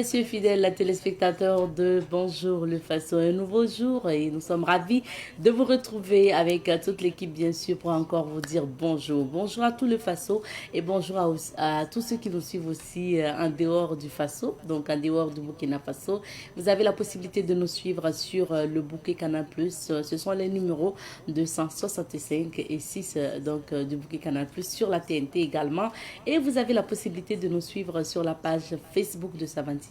Messieurs fidèles téléspectateurs de Bonjour le Faso, un nouveau jour et nous sommes ravis de vous retrouver avec toute l'équipe bien sûr pour encore vous dire bonjour. Bonjour à tout le Faso et bonjour à tous ceux qui nous suivent aussi en dehors du Faso, donc en dehors du Burkina Faso. Vous avez la possibilité de nous suivre sur le bouquet Canal+. Ce sont les numéros 265 et 6 du bouquet Canal+, sur la TNT également. Et vous avez la possibilité de nous suivre sur la page Facebook de Savane TV.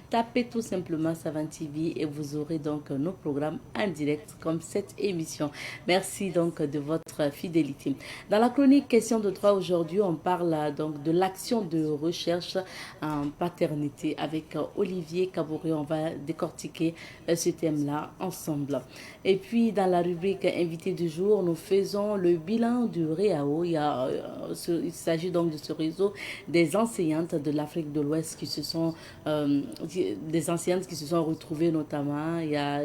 Tapez tout simplement Savane TV et vous aurez donc nos programmes en direct comme cette émission. Merci donc de votre fidélité. Dans la chronique Question de droit aujourd'hui, on parle donc de l'action de recherche en paternité avec Olivier Kabouré. On va décortiquer ce thème-là ensemble. Et puis dans la rubrique invité du jour, nous faisons le bilan du REAO. Il s'agit donc de ce réseau des enseignantes de l'Afrique de l'Ouest des enseignantes qui se sont retrouvées notamment il y a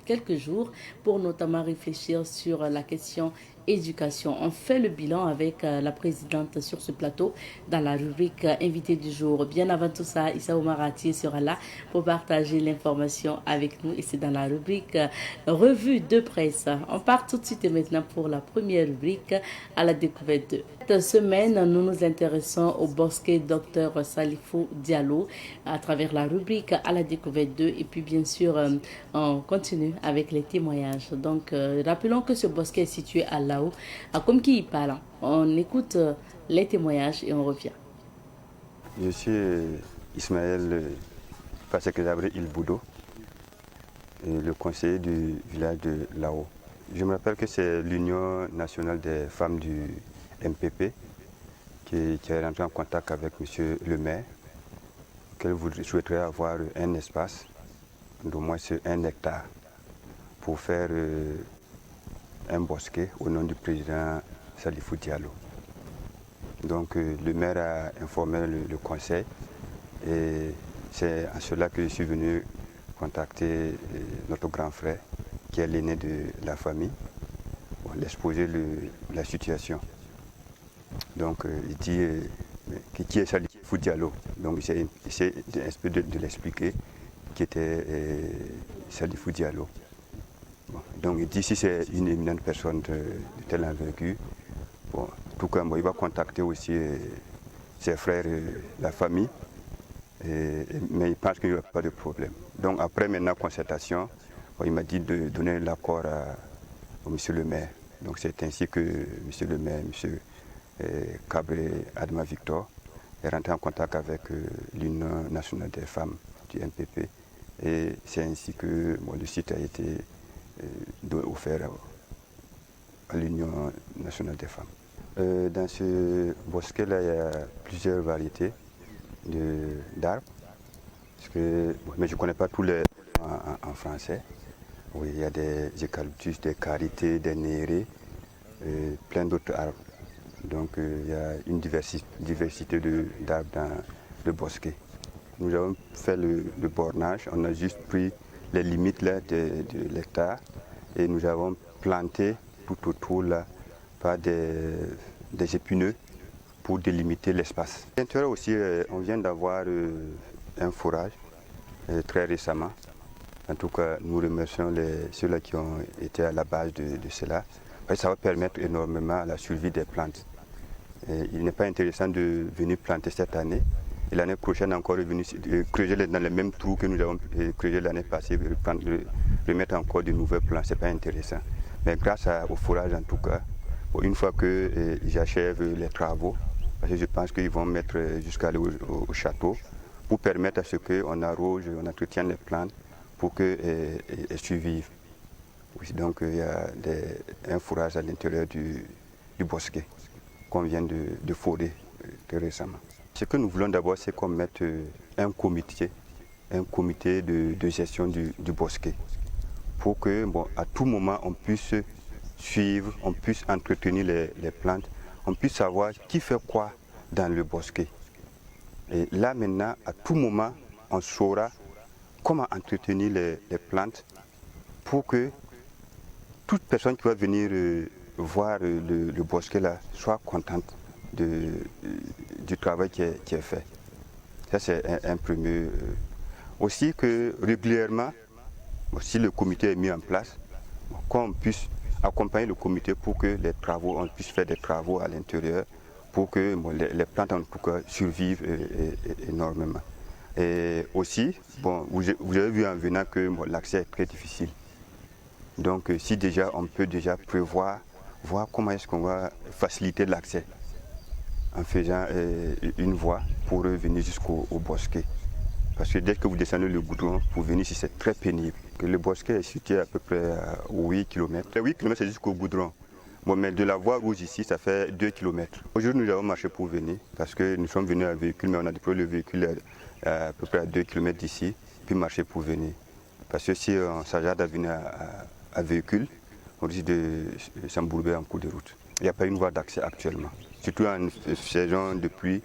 quelques jours pour notamment réfléchir sur la question éducation. On fait le bilan avec la présidente sur ce plateau dans la rubrique invité du jour. Bien avant tout ça, Issa Oumarati sera là pour partager l'information avec nous et c'est dans la rubrique revue de presse. On part tout de suite et maintenant pour la première rubrique à la découverte de. Cette semaine, nous nous intéressons au bosquet Dr Salifou Diallo à travers la rubrique à la découverte 2 et puis bien sûr on continue avec les témoignages. Donc rappelons que ce bosquet est situé à Lao, à Komki-Ipala. On écoute les témoignages et on revient. Je suis Ismaël Fassekadabri Ilboudo, le conseiller du village de Lao. Je me rappelle que c'est l'Union nationale des femmes du MPP qui est rentré en contact avec M. le maire, qu'elle souhaiterait avoir un espace d'au moins 1 hectare pour faire un bosquet au nom du président Salifou Diallo. Donc le maire a informé le conseil et c'est en cela que je suis venu contacter notre grand frère qui est l'aîné de la famille pour l'exposer la situation. Donc il dit qui est Salifou Diallo. Donc j'essaie de l'expliquer qui était Salifou Diallo. Bon, donc il dit si c'est une éminente personne de telle envergure, bon, en tout cas, il va contacter aussi ses frères et la famille, mais il pense qu'il n'y aura pas de problème. Donc après maintenant concertation, bon, il m'a dit de donner l'accord au monsieur le maire. Donc c'est ainsi que monsieur le maire, monsieur Cabré Adma Victor, est rentré en contact avec l'Union nationale des femmes du MPP. Et c'est ainsi que le site a été offert à l'Union nationale des femmes. Dans ce bosquet-là, il y a plusieurs variétés d'arbres, mais je ne connais pas tous les en français. Oui, il y a des eucalyptus, des carités, des nérés, plein d'autres arbres. Donc il y a une diversité d'arbres dans le bosquet. Nous avons fait le bornage, on a juste pris les limites là, de l'hectare et nous avons planté tout autour là, par des épineux pour délimiter l'espace. À l'intérieur aussi, on vient d'avoir un forage très récemment. En tout cas, nous remercions ceux-là qui ont été à la base de cela. Ça va permettre énormément à la survie des plantes. Et il n'est pas intéressant de venir planter cette année. Et l'année prochaine encore creuser dans les mêmes trous que nous avons creusé l'année passée, remettre encore de nouveaux plants, ce n'est pas intéressant. Mais grâce au forage en tout cas, une fois que j'achève les travaux, parce que je pense qu'ils vont mettre jusqu'à aller au château, pour permettre à ce qu'on arrose, on entretient les plantes pour qu'elles survivent. Donc il y a un fourrage à l'intérieur du bosquet qu'on vient de forer très récemment. Ce que nous voulons d'abord, c'est qu'on mette un comité de gestion du bosquet pour que, à tout moment, on puisse suivre, on puisse entretenir les plantes, on puisse savoir qui fait quoi dans le bosquet. Et là maintenant, à tout moment, on saura comment entretenir les plantes pour que toute personne qui va venir voir le bosquet là soit contente du travail qui est fait. Ça, c'est un premier Aussi que régulièrement, si le comité est mis en place, qu'on puisse accompagner le comité pour que les travaux, on puisse faire des travaux à l'intérieur pour que les plantes en tout cas survivent énormément. Et aussi, vous avez vu en venant que l'accès est très difficile. Donc si déjà on peut déjà prévoir, voir comment est-ce qu'on va faciliter l'accès en faisant une voie pour venir jusqu'au bosquet. Parce que dès que vous descendez le goudron, pour venir ici, c'est très pénible. Le bosquet est situé à peu près à 8 km. Les 8 km, c'est jusqu'au goudron. Bon, mais de la voie rouge ici, ça fait 2 km. Aujourd'hui, nous avons marché pour venir, parce que nous sommes venus à véhicule, mais on a déployé le véhicule à peu près à 2 km d'ici, puis marcher pour venir. Parce que si on s'agit à venir à véhicule, on risque de s'embourber en cours de route. Il n'y a pas une voie d'accès actuellement. Surtout en saison de pluie,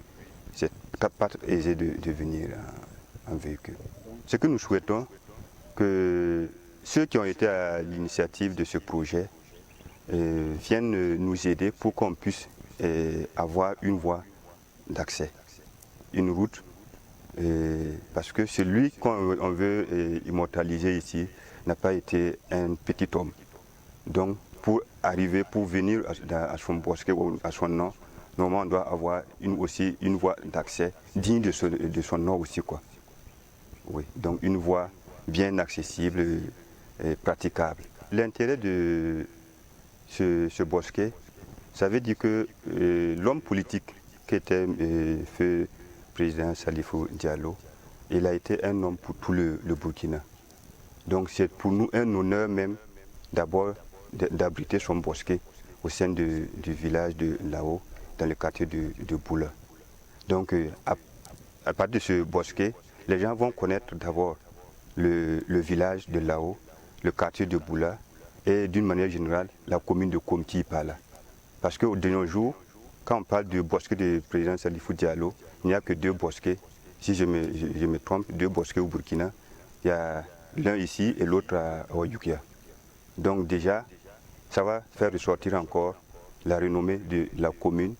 c'est pas aisé de venir en véhicule. Ce que nous souhaitons, que ceux qui ont été à l'initiative de ce projet viennent nous aider pour qu'on puisse avoir une voie d'accès, une route, parce que celui qu'on veut immortaliser ici n'a pas été un petit homme. Donc pour arriver, pour venir à son bosquet ou à son nom, normalement on doit avoir aussi une voie d'accès digne de son nom aussi, quoi. Oui, donc une voie bien accessible et praticable. L'intérêt de ce bosquet, ça veut dire que l'homme politique qui était feu président Salifou Diallo, il a été un homme pour tout le Burkina. Donc c'est pour nous un honneur même d'abord d'abriter son bosquet au sein du village de Lao, dans le quartier de Boula. Donc à partir de ce bosquet, les gens vont connaître d'abord le village de Lao, le quartier de Boula et d'une manière générale la commune de Komti-Ipala. Parce qu'au dernier jour, quand on parle du bosquet du président Salifou Diallo, il n'y a que 2 bosquets, si je me trompe, 2 bosquets au Burkina. Il y a l'un ici et l'autre à Oyukia. Donc déjà, ça va faire ressortir encore la renommée de la commune,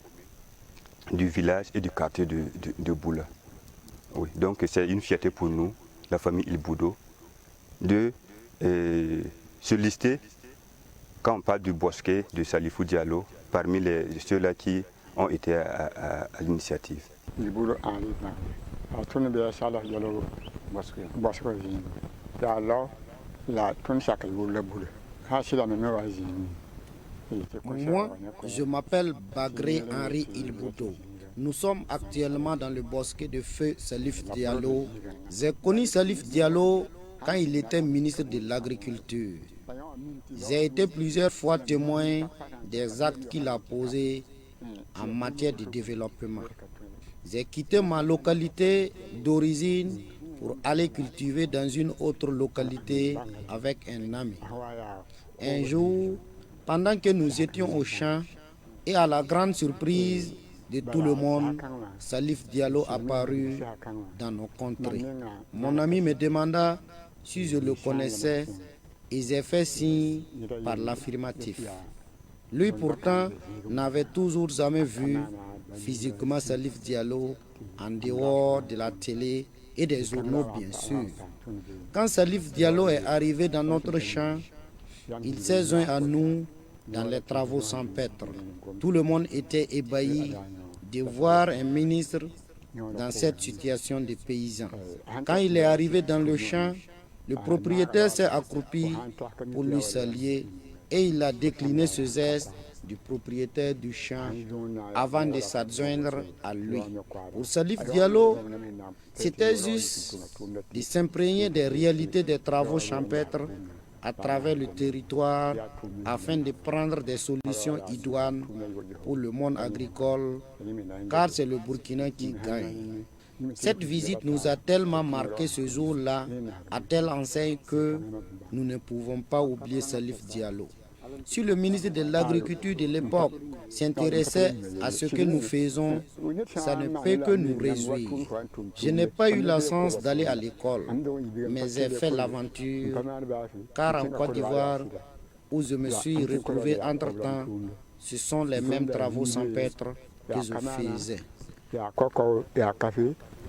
du village et du quartier de Boula. Oui, donc c'est une fierté pour nous, la famille Ilboudo, de se lister quand on parle du bosquet de Salifou Diallo parmi ceux-là qui ont été à l'initiative. Ilboudo Henri, tourne bien ça là, Diallo bosquet. Alors, la tourne chaque jour le boulot. Moi, je m'appelle Bagré Henri Ilboudo. Nous sommes actuellement dans le bosquet de feu Salif Diallo. J'ai connu Salif Diallo quand il était ministre de l'Agriculture. J'ai été plusieurs fois témoin des actes qu'il a posés en matière de développement. J'ai quitté ma localité d'origine pour aller cultiver dans une autre localité avec un ami. Un jour, pendant que nous étions au champ, et à la grande surprise de tout le monde, Salif Diallo apparut dans nos contrées. Mon ami me demanda si je le connaissais et j'ai fait signe par l'affirmatif. Lui pourtant n'avait toujours jamais vu physiquement Salif Diallo en dehors de la télé et des journaux bien sûr. Quand Salif Diallo est arrivé dans notre champ, il s'est joint à nous dans les travaux champêtres. Tout le monde était ébahi de voir un ministre dans cette situation de paysan. Quand il est arrivé dans le champ, le propriétaire s'est accroupi pour lui saluer et il a décliné ce geste du propriétaire du champ avant de s'adjoindre à lui. Pour Salif Diallo, c'était juste de s'imprégner des réalités des travaux champêtres à travers le territoire afin de prendre des solutions idoines pour le monde agricole, car c'est le Burkina qui gagne. Cette visite nous a tellement marqué ce jour-là, à telle enseigne que nous ne pouvons pas oublier Salif Diallo. Si le ministre de l'Agriculture de l'époque s'intéressait à ce que nous faisons, ça ne peut que nous réjouir. Je n'ai pas eu la chance d'aller à l'école, mais j'ai fait l'aventure, car en Côte d'Ivoire, où je me suis retrouvé entre-temps, ce sont les mêmes travaux champêtres que je faisais.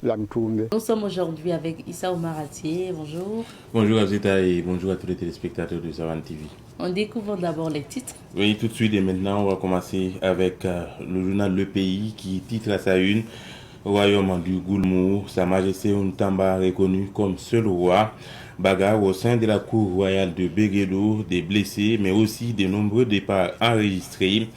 Nous sommes aujourd'hui avec Issa Omaratier. Bonjour. Bonjour Azeta et bonjour à tous les téléspectateurs de Savane TV. On découvre d'abord les titres. Oui, tout de suite et maintenant, on va commencer avec le journal Le Pays qui titre à sa une Royaume du Goulmou, Sa Majesté Ntamba reconnu comme seul roi. Bagarre au sein de la cour royale de Béguélo, des blessés, mais aussi de nombreux départs enregistrés.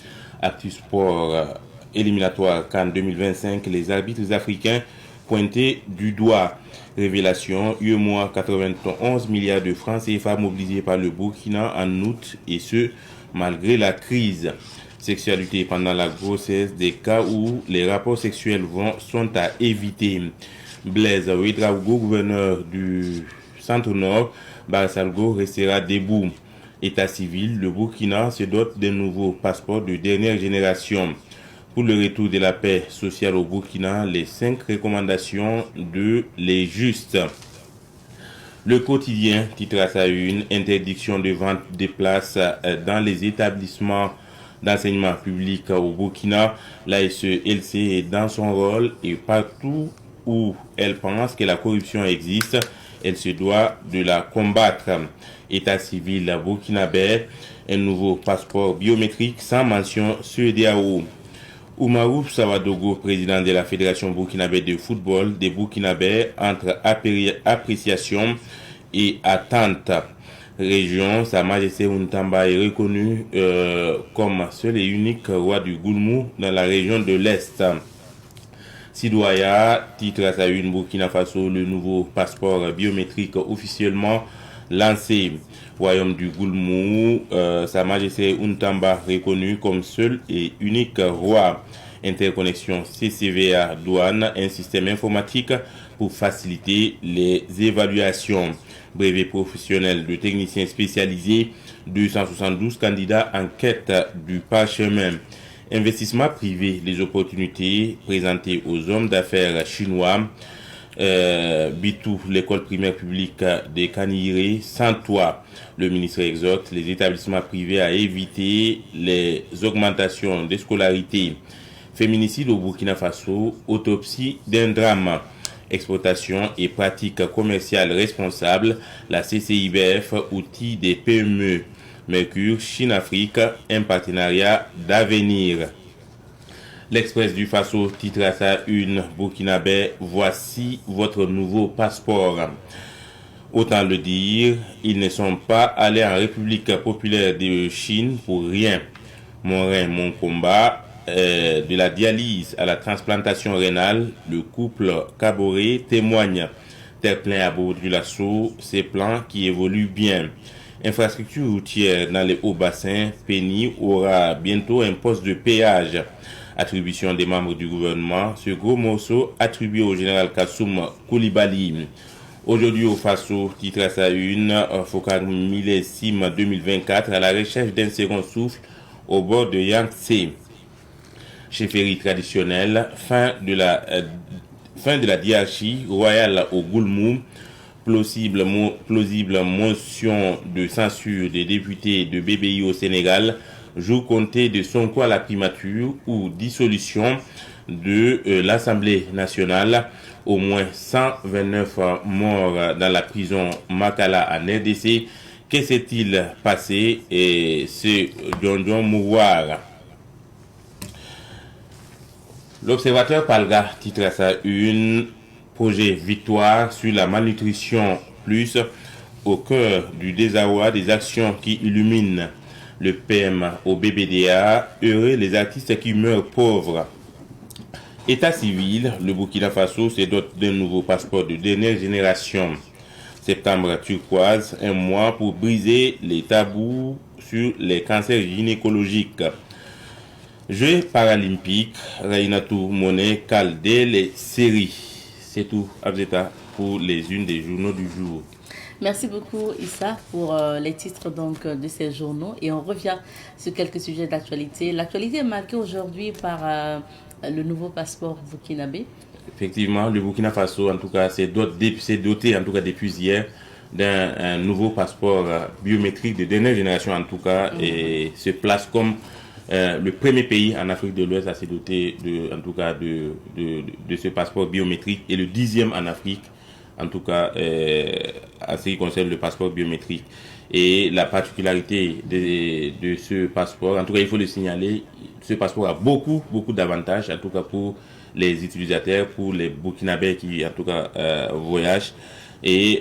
Actu Sport éliminatoire CAN 2025, les arbitres africains pointés du doigt. Révélation, UEMOA 91 milliards de francs CFA mobilisés par le Burkina en août, et ce, malgré la crise. Sexualité pendant la grossesse, des cas où les rapports sexuels sont à éviter. Blaise Ouedraogo, gouverneur du Centre-Nord, Barsalgo restera debout. État civil, le Burkina se dote d'un nouveau passeport de dernière génération. Pour le retour de la paix sociale au Burkina, les 5 recommandations de Les Justes. Le quotidien titre à sa une, interdiction de vente des places dans les établissements d'enseignement public au Burkina. L'ASE-LC est dans son rôle et partout où elle pense que la corruption existe, elle se doit de la combattre. État civil burkinabé, un nouveau passeport biométrique sans mention CEDEAO. Oumarou Sawadogo, président de la Fédération burkinabé de football des Burkinabés, entre appréciation et attente. Région, Sa Majesté Ntamba est reconnu comme seul et unique roi du Goulmou dans la région de l'Est. Sidouaya titre à sa une Burkina Faso, le nouveau passeport biométrique officiellement lancé. Royaume du Goulmou, Sa Majesté Ntamba reconnu comme seul et unique roi. Interconnexion CCVA douane, un système informatique pour faciliter les évaluations. Brevet professionnel de technicien spécialisé, 272 candidats en quête du parchemin. Investissement privé, les opportunités présentées aux hommes d'affaires chinois. Bitou, l'école primaire publique des Kaniré, sans toit. Le ministre exhorte les établissements privés à éviter les augmentations de scolarité. Féminicide au Burkina Faso, autopsie d'un drame. Exportation et pratiques commerciales responsables, la CCIBF, outil des PME. Mercure, Chine-Afrique, un partenariat d'avenir. L'Express du Faso titre à sa une burkinabé, voici votre nouveau passeport. Autant le dire, ils ne sont pas allés en République populaire de Chine pour rien. Mon rein, mon combat. De la dialyse à la transplantation rénale, le couple Caboret témoigne. Terre-plein à Bourg-du-Lasso, ces plans qui évoluent bien. Infrastructure routière dans les hauts bassins, Penny aura bientôt un poste de péage. Attribution des membres du gouvernement, ce gros morceau attribué au général Kassoum Koulibaly. Aujourd'hui au Faso, titre à sa une, Foka millésime 2024 à la recherche d'un second souffle au bord de Yangtze. Chefferie traditionnelle, fin de la diarchie royale au Goulmou, plausible motion de censure des députés de BBI au Sénégal, jour compté de Sonko à la primature ou dissolution de l'Assemblée nationale, au moins 129 morts dans la prison Makala en RDC. Que s'est-il passé et ce Djonjon Mouvoir? L'Observateur Palga titre à sa une projet victoire sur la malnutrition plus au cœur du désarroi des actions qui illuminent le PM au BBDA, heureux les artistes qui meurent pauvres. État civil, le Burkina Faso se dote d'un nouveau passeport de dernière génération. Septembre turquoise, un mois pour briser les tabous sur les cancers gynécologiques. Jeux paralympiques, Rainatou Monet cale dès les séries. C'est tout, Abzeta, pour les unes des journaux du jour. Merci beaucoup Issa pour les titres donc de ces journaux et on revient sur quelques sujets d'actualité. L'actualité est marquée aujourd'hui par le nouveau passeport burkinabé. Effectivement, le Burkina Faso en tout cas s'est doté en tout cas depuis hier d'un nouveau passeport biométrique de dernière génération en tout cas et se place comme le premier pays en Afrique de l'Ouest à se doter en tout cas de ce passeport biométrique et le 10e en Afrique, en tout cas en ce qui concerne le passeport biométrique. Et la particularité de ce passeport, en tout cas il faut le signaler, ce passeport a beaucoup d'avantages, en tout cas pour les utilisateurs, pour les Burkinabés qui en tout cas voyagent. Et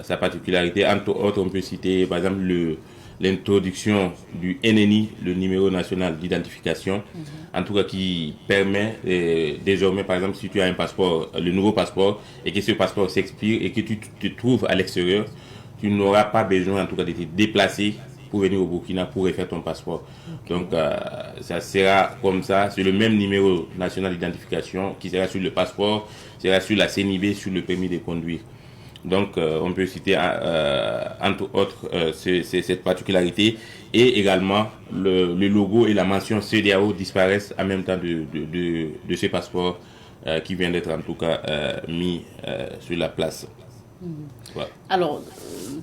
sa particularité, entre autres, on peut citer par exemple l'introduction du NNI, le numéro national d'identification, en tout cas qui permet désormais, par exemple, si tu as un passeport, le nouveau passeport, et que ce passeport s'expire et que tu te trouves à l'extérieur, tu n'auras pas besoin en tout cas de te déplacer pour venir au Burkina pour refaire ton passeport. Donc ça sera comme ça, c'est le même numéro national d'identification qui sera sur le passeport, sera sur la CNIB, sur le permis de conduire. Donc on peut citer entre autres cette particularité, et également le logo et la mention CEDEAO disparaissent en même temps de ce passeport qui vient d'être en tout cas mis sur la place. Voilà. Alors,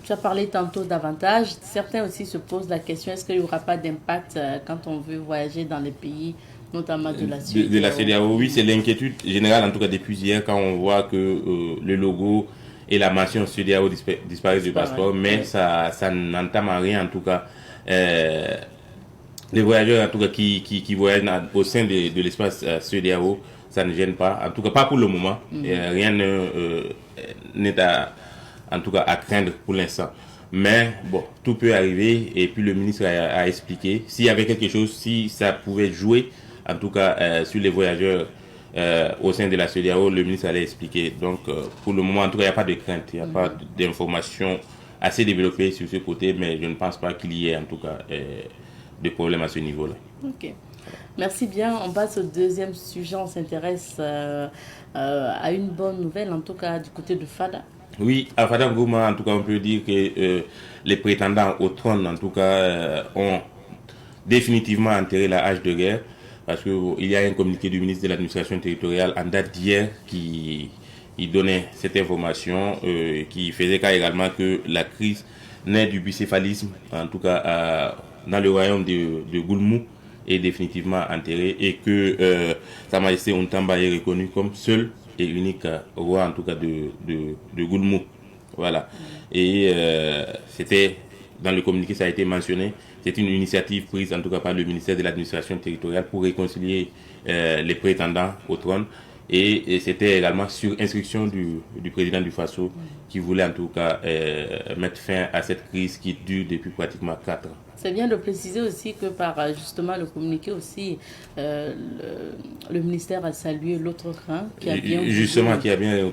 tu as parlé tantôt d'avantages. Certains aussi se posent la question, est-ce qu'il n'y aura pas d'impact quand on veut voyager dans les pays, notamment de la CEDEAO? De la CEDEAO, oui, c'est l'inquiétude générale, en tout cas depuis hier, quand on voit que le logo et la mention CEDEAO disparaissent du passeport, mais ça n'entame à rien, en tout cas. Les voyageurs, en tout cas, qui voyagent au sein de l'espace CEDEAO, ça ne gêne pas, en tout cas pas pour le moment. Rien n'est en tout cas à craindre pour l'instant. Mais bon, tout peut arriver, et puis le ministre a expliqué s'il y avait quelque chose, si ça pouvait jouer en tout cas sur les voyageurs au sein de la CEDEAO, le ministre allait expliquer. Donc pour le moment, en tout cas, il n'y a pas de crainte, il n'y a pas d'informations assez développées sur ce côté, mais je ne pense pas qu'il y ait en tout cas de problème à ce niveau-là. Ok. Merci bien. On passe au deuxième sujet. On s'intéresse à une bonne nouvelle, en tout cas du côté de Fada. Oui, à Fada Ngouma, en tout cas, on peut dire que les prétendants au trône, en tout cas, ont définitivement enterré la hache de guerre, parce qu'il y a un communiqué du ministre de l'administration territoriale en date d'hier qui donnait cette information, qui faisait cas également que la crise naît du bicéphalisme, en tout cas dans le royaume de Goulmou, est définitivement enterré, et que Sa Majesté Untamba est reconnu comme seul et unique roi, en tout cas de Goulmou. Voilà. Et c'était, dans le communiqué, ça a été mentionné, c'est une initiative prise en tout cas par le ministère de l'administration territoriale pour réconcilier les prétendants au trône. Et c'était également sur instruction du président du Faso qui voulait en tout cas mettre fin à cette crise qui dure depuis pratiquement 4 ans. C'est bien de préciser aussi que par justement le communiqué aussi, le ministère a salué l'autre camp qui a bien justement qui a bien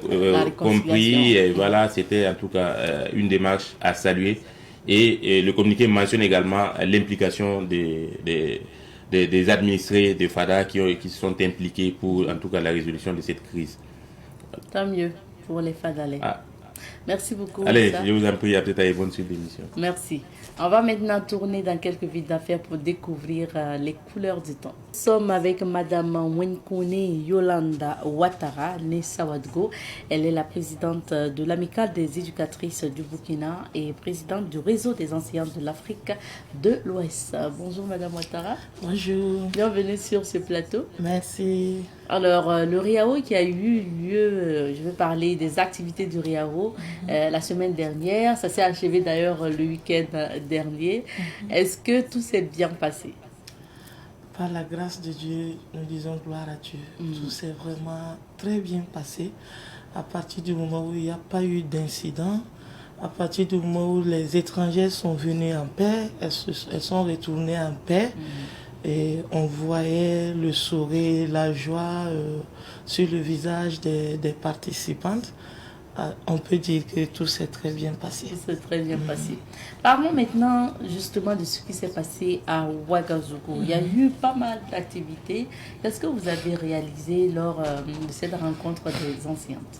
compris. Et voilà, c'était en tout cas une démarche à saluer. Et le communiqué mentionne également l'implication des administrés de Fada qui se sont impliqués pour en tout cas la résolution de cette crise. Tant mieux pour les Fadalais. Merci beaucoup. Allez, je vous en prie, à peut-être à Yvonne sur l'émission. Merci. On va maintenant tourner dans quelques vies d'affaires pour découvrir les couleurs du temps. Nous sommes avec Madame Wenkone Yolanda Ouattara, née Sawadgo. Elle est la présidente de l'Amicale des éducatrices du Burkina et présidente du réseau des enseignantes de l'Afrique de l'Ouest. Bonjour Madame Ouattara. Bonjour. Bienvenue sur ce plateau. Merci. Alors, le Riao qui a eu lieu, je vais parler des activités du Riao la semaine dernière. Ça s'est achevé d'ailleurs le week-end dernier. Est-ce que tout s'est bien passé? Par la grâce de Dieu, nous disons gloire à Dieu. Tout s'est vraiment très bien passé. À partir du moment où il n'y a pas eu d'incident, à partir du moment où les étrangers sont venus en paix, elles sont retournées en paix. Et on voyait le sourire, la joie sur le visage des participantes. On peut dire que tout s'est très bien passé. Tout s'est très bien passé. Parlons maintenant justement de ce qui s'est passé à Ouagadougou. Il y a eu pas mal d'activités. Qu'est-ce que vous avez réalisé lors de cette rencontre des enseignantes?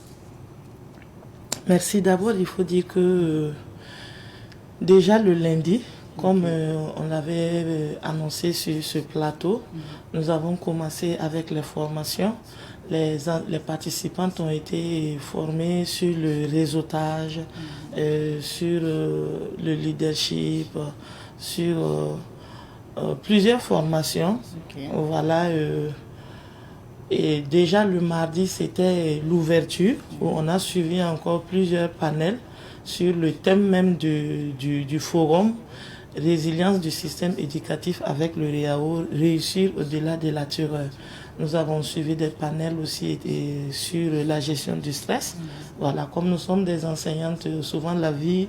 Merci. D'abord, il faut dire que déjà le lundi, comme on l'avait annoncé sur ce plateau, nous avons commencé avec les formations. Les participantes ont été formées sur le réseautage, sur le leadership, sur plusieurs formations. Ok. Voilà. Et déjà le mardi, c'était l'ouverture, où on a suivi encore plusieurs panels sur le thème même du forum, résilience du système éducatif avec le REAO, réussir au-delà de la terreur. Nous avons suivi des panels aussi sur la gestion du stress. Voilà, comme nous sommes des enseignantes, souvent la vie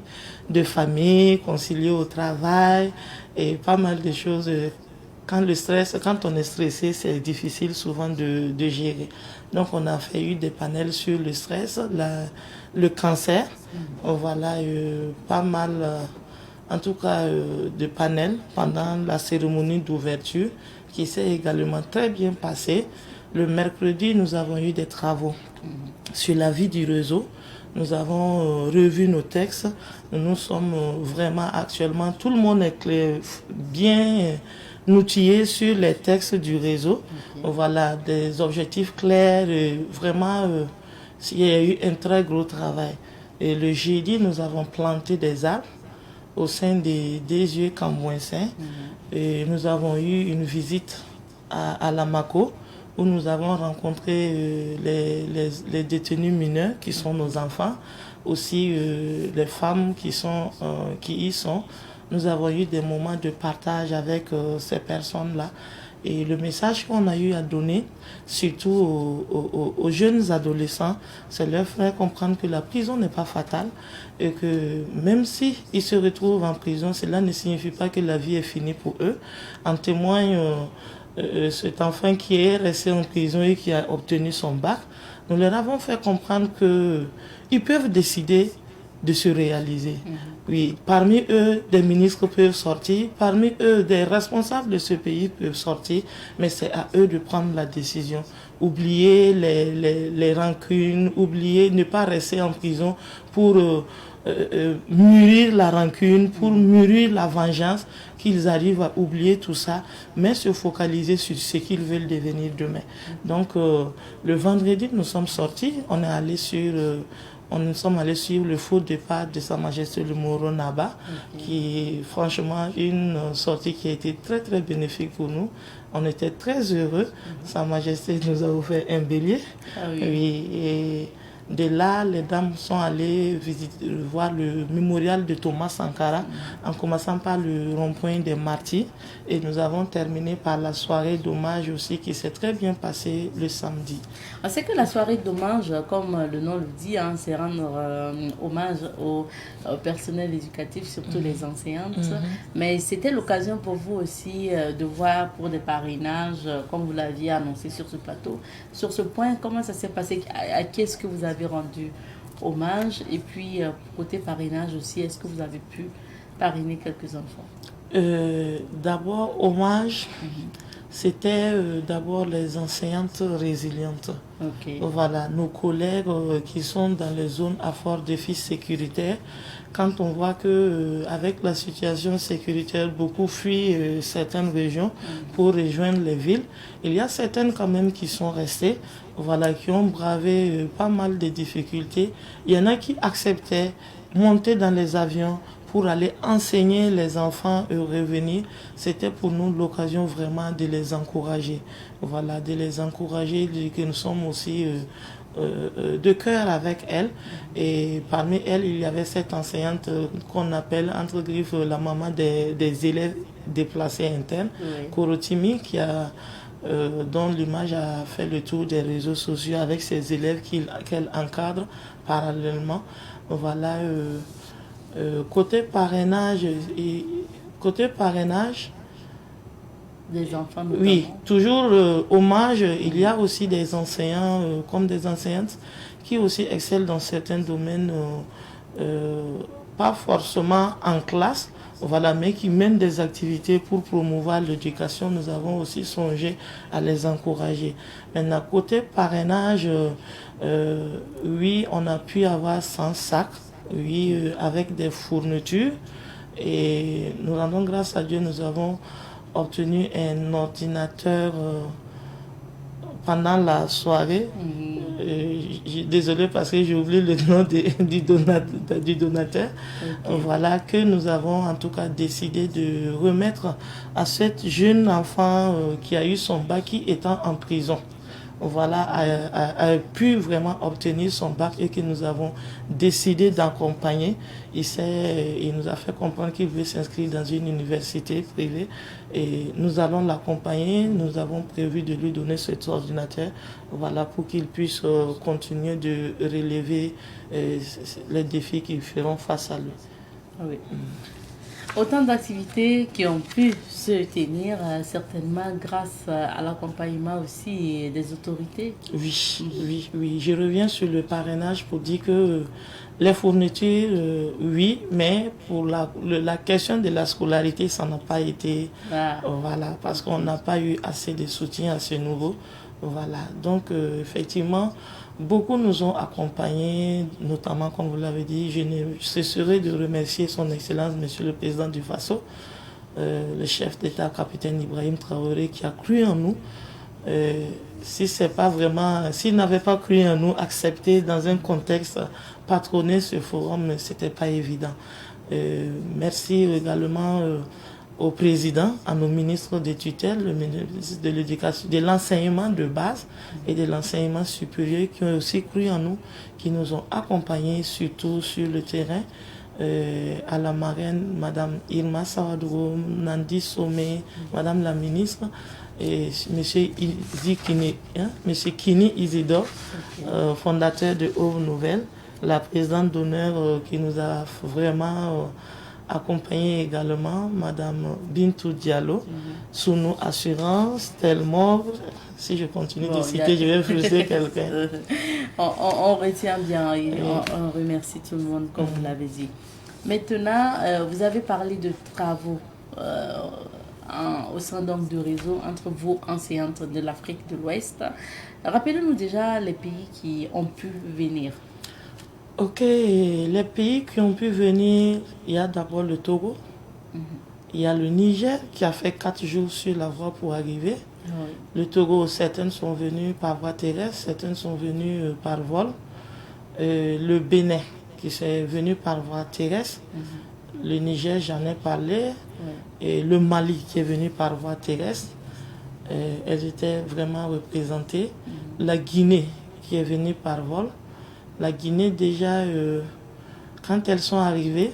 de famille, concilier au travail et pas mal de choses. Quand on est stressé, c'est difficile souvent de gérer. Donc on a fait des panels sur le stress, le cancer. Voilà, pas mal, en tout cas, de panels pendant la cérémonie d'ouverture qui s'est également très bien passée. Le mercredi, nous avons eu des travaux sur la vie du réseau. Nous avons revu nos textes. Nous sommes vraiment actuellement, tout le monde est bien outillé sur les textes du réseau. Voilà, des objectifs clairs. Vraiment, il y a eu un très gros travail. Et le jeudi, nous avons planté des arbres au sein des yeux Cambouensin. Et nous avons eu une visite à la Mako, où nous avons rencontré les détenus mineurs qui sont nos enfants, aussi les femmes qui y sont. Nous avons eu des moments de partage avec ces personnes-là. Et le message qu'on a eu à donner, surtout aux jeunes adolescents, c'est leur faire comprendre que la prison n'est pas fatale et que même s'ils se retrouvent en prison, cela ne signifie pas que la vie est finie pour eux. En témoigne cet enfant qui est resté en prison et qui a obtenu son bac. Nous leur avons fait comprendre qu'ils peuvent décider de se réaliser. Oui, parmi eux, des ministres peuvent sortir, parmi eux, des responsables de ce pays peuvent sortir, mais c'est à eux de prendre la décision. Oublier les rancunes, ne pas rester en prison pour mûrir la rancune, pour mûrir la vengeance, qu'ils arrivent à oublier tout ça, mais se focaliser sur ce qu'ils veulent devenir demain. Donc, le vendredi, nous sommes sortis, nous sommes allés sur le faux départ de Sa Majesté le Moro Naba, qui est franchement une sortie qui a été très très bénéfique pour nous. On était très heureux. Sa Majesté nous a offert un bélier. Oui, et de là, les dames sont allées voir le mémorial de Thomas Sankara, en commençant par le rond-point des Martyrs. Et nous avons terminé par la soirée d'hommage aussi, qui s'est très bien passée le samedi. On sait que la soirée d'hommage, comme le nom le dit, c'est rendre hommage au personnel éducatif, surtout les enseignantes. Mais c'était l'occasion pour vous aussi de voir pour des parrainages, comme vous l'aviez annoncé sur ce plateau. Sur ce point, comment ça s'est passé? À qui est-ce que vous avez rendu hommage? Et puis, côté parrainage aussi, est-ce que vous avez pu parrainer quelques enfants? D'abord, hommage. C'était d'abord les enseignantes résilientes. Voilà, nos collègues qui sont dans les zones à fort défi sécuritaire. Quand on voit que avec la situation sécuritaire, beaucoup fuient certaines régions pour rejoindre les villes, il y a certaines quand même qui sont restées, voilà, qui ont bravé pas mal de difficultés. Il y en a qui acceptaient monter dans les avions pour aller enseigner les enfants et revenir. C'était pour nous l'occasion vraiment de les encourager. Voilà, de les encourager, que nous sommes aussi de cœur avec elles. Et parmi elles, il y avait cette enseignante qu'on appelle, entre griffes, la maman des élèves déplacés internes, Korotimi, dont l'image a fait le tour des réseaux sociaux avec ses élèves qu'elle encadre parallèlement. Voilà. Côté parrainage, des enfants notamment. Oui, toujours hommage, il y a aussi des enseignants comme des enseignantes qui aussi excellent dans certains domaines, pas forcément en classe, voilà, mais qui mènent des activités pour promouvoir l'éducation. Nous avons aussi songé à les encourager. Maintenant, côté parrainage, oui, on a pu avoir 100 sacs. Oui, avec des fournitures. Et nous rendons grâce à Dieu, nous avons obtenu un ordinateur pendant la soirée. Désolé parce que j'ai oublié le nom du donateur. Voilà, que nous avons en tout cas décidé de remettre à cette jeune enfant qui a eu son bac, qui étant en prison. Voilà, a pu vraiment obtenir son bac et que nous avons décidé d'accompagner. Il nous a fait comprendre qu'il veut s'inscrire dans une université privée et nous allons l'accompagner. Nous avons prévu de lui donner cet ordinateur, voilà, pour qu'il puisse continuer de relever les défis qui feront face à lui. Oui. Autant d'activités qui ont pu se tenir certainement grâce à l'accompagnement aussi des autorités. Oui. Je reviens sur le parrainage pour dire que les fournitures, oui, mais pour la question de la scolarité, ça n'a pas été... Voilà, parce qu'on n'a pas eu assez de soutien à ce niveau. Voilà, donc effectivement, beaucoup nous ont accompagnés, notamment, comme vous l'avez dit, je ne cesserai de remercier son Excellence, Monsieur le Président du Faso, le chef d'État, capitaine Ibrahim Traoré, qui a cru en nous. S'il n'avait pas cru en nous, accepter dans un contexte patronner ce forum, c'était pas évident. Merci également au président, à nos ministres de tutelle, le ministre de l'éducation, de l'enseignement de base et de l'enseignement supérieur qui ont aussi cru en nous, qui nous ont accompagnés surtout sur le terrain, à la marraine, Madame Irma Sawadou, Nandi Somé, Madame la ministre, et Monsieur Kini Isidore, fondateur de Haute Nouvelle, la présidente d'honneur qui nous a vraiment accompagné également, Madame Bintou Diallo, Sounou Assurance, Telmor. Si je continue de citer, je vais frustrer quelqu'un. On retient bien et on remercie tout le monde, comme vous l'avez dit. Maintenant, vous avez parlé de travaux au sein donc de réseau entre vous, enseignantes de l'Afrique de l'Ouest. Rappelez-nous déjà les pays qui ont pu venir. Ok, les pays qui ont pu venir, il y a d'abord le Togo, il y a le Niger qui a fait 4 jours sur la voie pour arriver. Le Togo, certaines sont venues par voie terrestre, certaines sont venues par vol. Le Bénin qui s'est venu par voie terrestre. Le Niger, j'en ai parlé. Et le Mali qui est venu par voie terrestre. Elles étaient vraiment représentées. La Guinée qui est venue par vol. La Guinée, déjà, quand elles sont arrivées,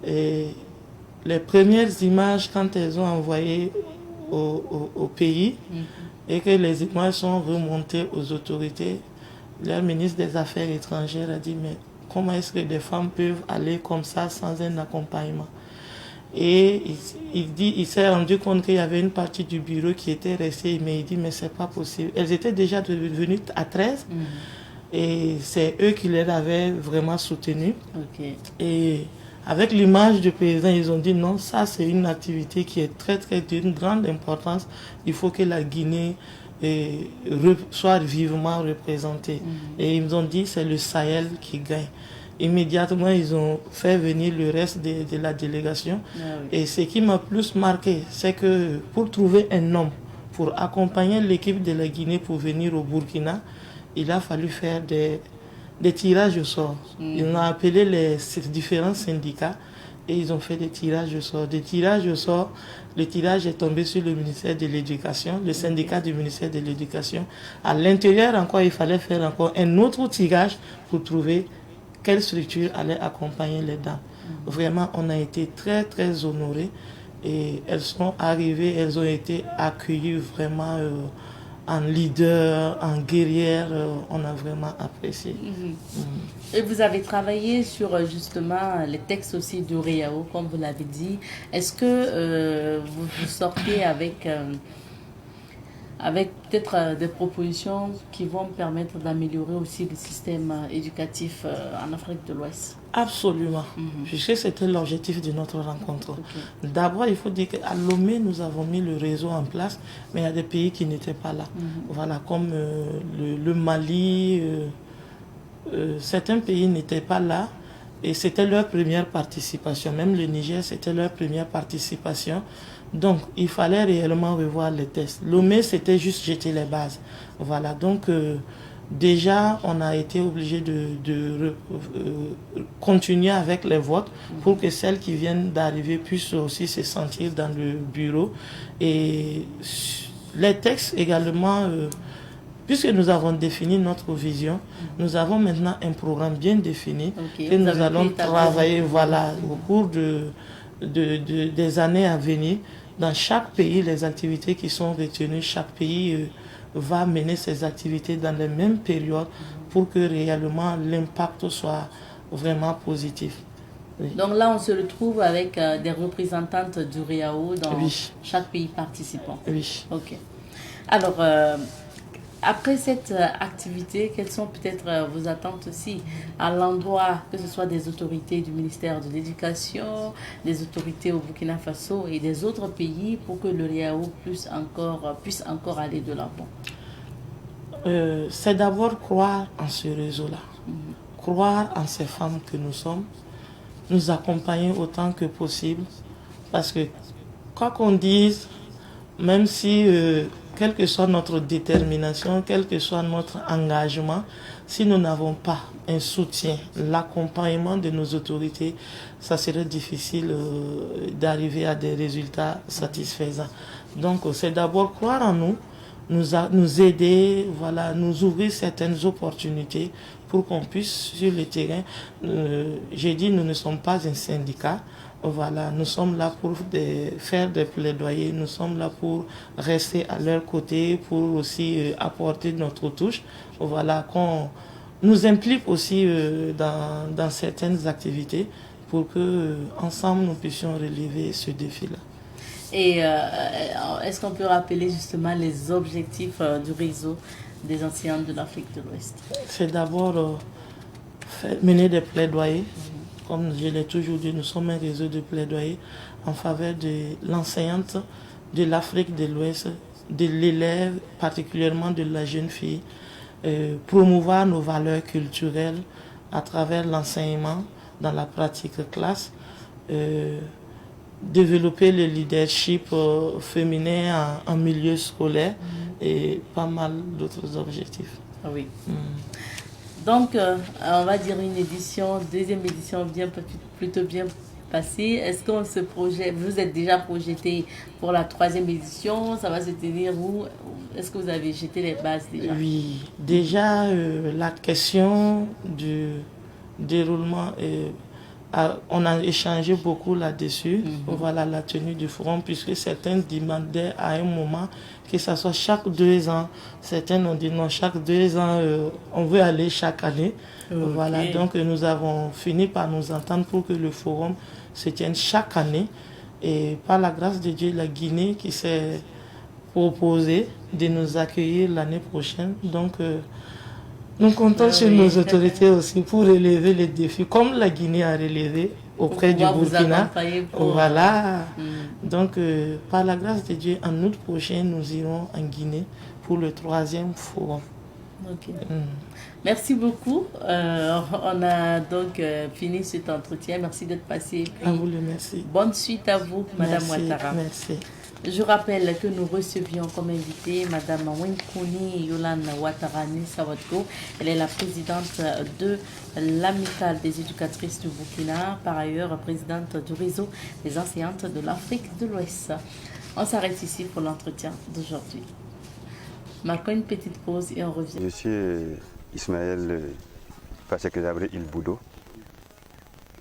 les premières images, quand elles ont envoyé au pays, et que les images sont remontées aux autorités, le ministre des Affaires étrangères a dit, mais comment est-ce que des femmes peuvent aller comme ça sans un accompagnement? Et il s'est rendu compte qu'il y avait une partie du bureau qui était restée, mais il dit, mais c'est pas possible. Elles étaient déjà devenues à 13. Et c'est eux qui les avaient vraiment soutenus. Et avec l'image du président, ils ont dit non, ça c'est une activité qui est très d'une grande importance. Il faut que la Guinée soit vivement représentée. Et ils nous ont dit c'est le Sahel qui gagne. Immédiatement, ils ont fait venir le reste de la délégation. Et ce qui m'a plus marqué, c'est que pour trouver un homme, pour accompagner l'équipe de la Guinée pour venir au Burkina, il a fallu faire des tirages au sort. Ils ont appelé les différents syndicats et ils ont fait des tirages au sort. Des tirages au sort, le tirage est tombé sur le ministère de l'Éducation, le syndicat du ministère de l'Éducation. À l'intérieur encore, il fallait faire encore un autre tirage pour trouver quelle structure allait accompagner les dames. Vraiment, on a été très, très honorés et elles sont arrivées, elles ont été accueillies vraiment en leader, en guerrière, on a vraiment apprécié. Et vous avez travaillé sur justement les textes aussi de Réao, comme vous l'avez dit. Est-ce que vous sortez avec peut-être des propositions qui vont permettre d'améliorer aussi le système éducatif en Afrique de l'Ouest? Absolument. Je sais que c'était l'objectif de notre rencontre. D'abord, il faut dire qu'à Lomé, nous avons mis le réseau en place, mais il y a des pays qui n'étaient pas là. Voilà, comme le Mali, certains pays n'étaient pas là. et c'était leur première participation. Même le Niger, c'était leur première participation. Donc, il fallait réellement revoir les tests. Lomé, c'était juste jeter les bases. Voilà, donc déjà, on a été obligé de continuer avec les votes pour que celles qui viennent d'arriver puissent aussi se sentir dans le bureau. Et les textes également, puisque nous avons défini notre vision, nous avons maintenant un programme bien défini que nous allons travailler voilà, au cours des années à venir. Dans chaque pays, les activités qui sont retenues, chaque pays va mener ses activités dans les mêmes périodes pour que réellement l'impact soit vraiment positif. Oui. Donc là, on se retrouve avec des représentantes du REAO dans chaque pays participant. Oui. Ok. Alors, après cette activité, quelles sont peut-être vos attentes aussi à l'endroit, que ce soit des autorités du ministère de l'Éducation, des autorités au Burkina Faso et des autres pays pour que le REAO puisse encore aller de l'avant? C'est d'abord croire en ce réseau-là, croire en ces femmes que nous sommes, nous accompagner autant que possible, parce que quoi qu'on dise, même si quelle que soit notre détermination, quel que soit notre engagement, si nous n'avons pas un soutien, l'accompagnement de nos autorités, ça serait difficile d'arriver à des résultats satisfaisants. Donc c'est d'abord croire en nous, nous aider, voilà, nous ouvrir certaines opportunités pour qu'on puisse sur le terrain, j'ai dit nous ne sommes pas un syndicat, voilà, nous sommes là pour faire des plaidoyers, nous sommes là pour rester à leur côté, pour aussi apporter notre touche, voilà, qu'on nous implique aussi dans certaines activités pour que ensemble nous puissions relever ce défi-là. Et est-ce qu'on peut rappeler justement les objectifs du réseau des enseignants de l'Afrique de l'Ouest? C'est d'abord mener des plaidoyers. Comme je l'ai toujours dit, nous sommes un réseau de plaidoyer en faveur de l'enseignante de l'Afrique de l'Ouest, de l'élève, particulièrement de la jeune fille, promouvoir nos valeurs culturelles à travers l'enseignement dans la pratique classe, développer le leadership féminin en milieu scolaire et pas mal d'autres objectifs. Ah oui. Donc, on va dire deuxième édition plutôt bien passée. Est-ce qu'on se projette, vous êtes déjà projeté pour la troisième édition? Ça va se tenir où? Est-ce que vous avez jeté les bases déjà? Oui, déjà la question du déroulement, on a échangé beaucoup là-dessus. Voilà la tenue du forum, puisque certains demandaient à un moment que ça soit chaque 2 ans. Certains ont dit non, chaque 2 ans, on veut aller chaque année. Okay. Voilà, donc nous avons fini par nous entendre pour que le forum se tienne chaque année. Et par la grâce de Dieu, la Guinée qui s'est proposée de nous accueillir l'année prochaine. Donc, nous comptons sur nos autorités aussi pour relever les défis, comme la Guinée a relevé auprès du Burkina. Voilà. Donc, par la grâce de Dieu, en août prochain, nous irons en Guinée pour le 3e forum. Okay. Merci beaucoup. On a donc fini cet entretien. Merci d'être passé. À vous le merci. Bonne suite à vous, Madame Ouattara. Merci. Je rappelle que nous recevions comme invitée Madame Wenkouni Yolande Ouattara Nissawatko. Elle est la présidente de l'Amicale des éducatrices du Burkina, par ailleurs présidente du réseau des enseignantes de l'Afrique de l'Ouest. On s'arrête ici pour l'entretien d'aujourd'hui. Marquons une petite pause et on revient. Je suis Ismaël Fassekadabri Ilboudo,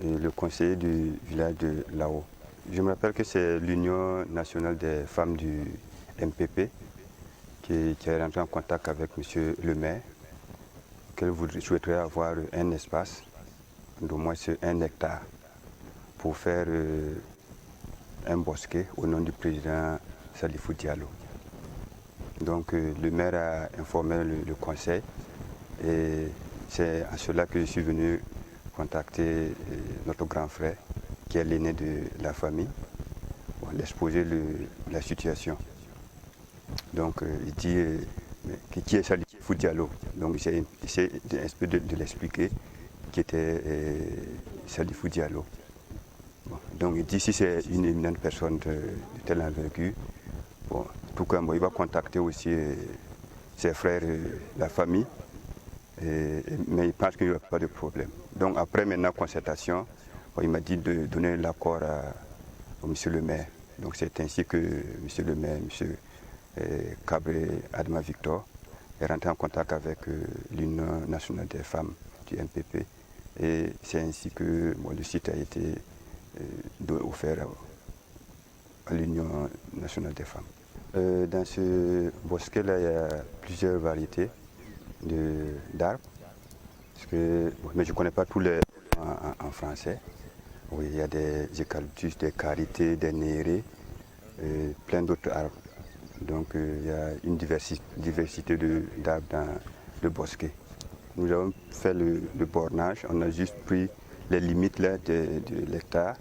le conseiller du village de Lao. Je me rappelle que c'est l'Union nationale des femmes du MPP qui est rentrée en contact avec M. le maire, qu'elle souhaiterait avoir un espace d'au moins 1 hectare pour faire un bosquet au nom du président Salifou Diallo. Donc le maire a informé le conseil et c'est à cela que je suis venu contacter notre grand frère qui est l'aîné de la famille, pour l'exposer la situation. Donc il dit qui est Salifou Diallo. Donc j'essaie un peu de l'expliquer, qui était Salifou Diallo. Bon, donc d'ici c'est une éminente personne de telle envergure. Bon, en tout cas, il va contacter aussi ses frères et la famille, mais il pense qu'il n'y aura pas de problème. Donc après maintenant concertation, il m'a dit de donner l'accord au monsieur le maire. Donc c'est ainsi que monsieur le maire, monsieur Cabré Adama Victor, est rentré en contact avec l'Union nationale des femmes du MPP. Et c'est ainsi que le site a été offert à l'Union nationale des femmes. Dans ce bosquet-là, il y a plusieurs variétés d'arbres. Mais je ne connais pas tous les en français. Oui, il y a des eucalyptus, des carités, des nérés, plein d'autres arbres. Donc il y a une diversité d'arbres dans le bosquet. Nous avons fait le bornage, on a juste pris les limites là, de l'hectare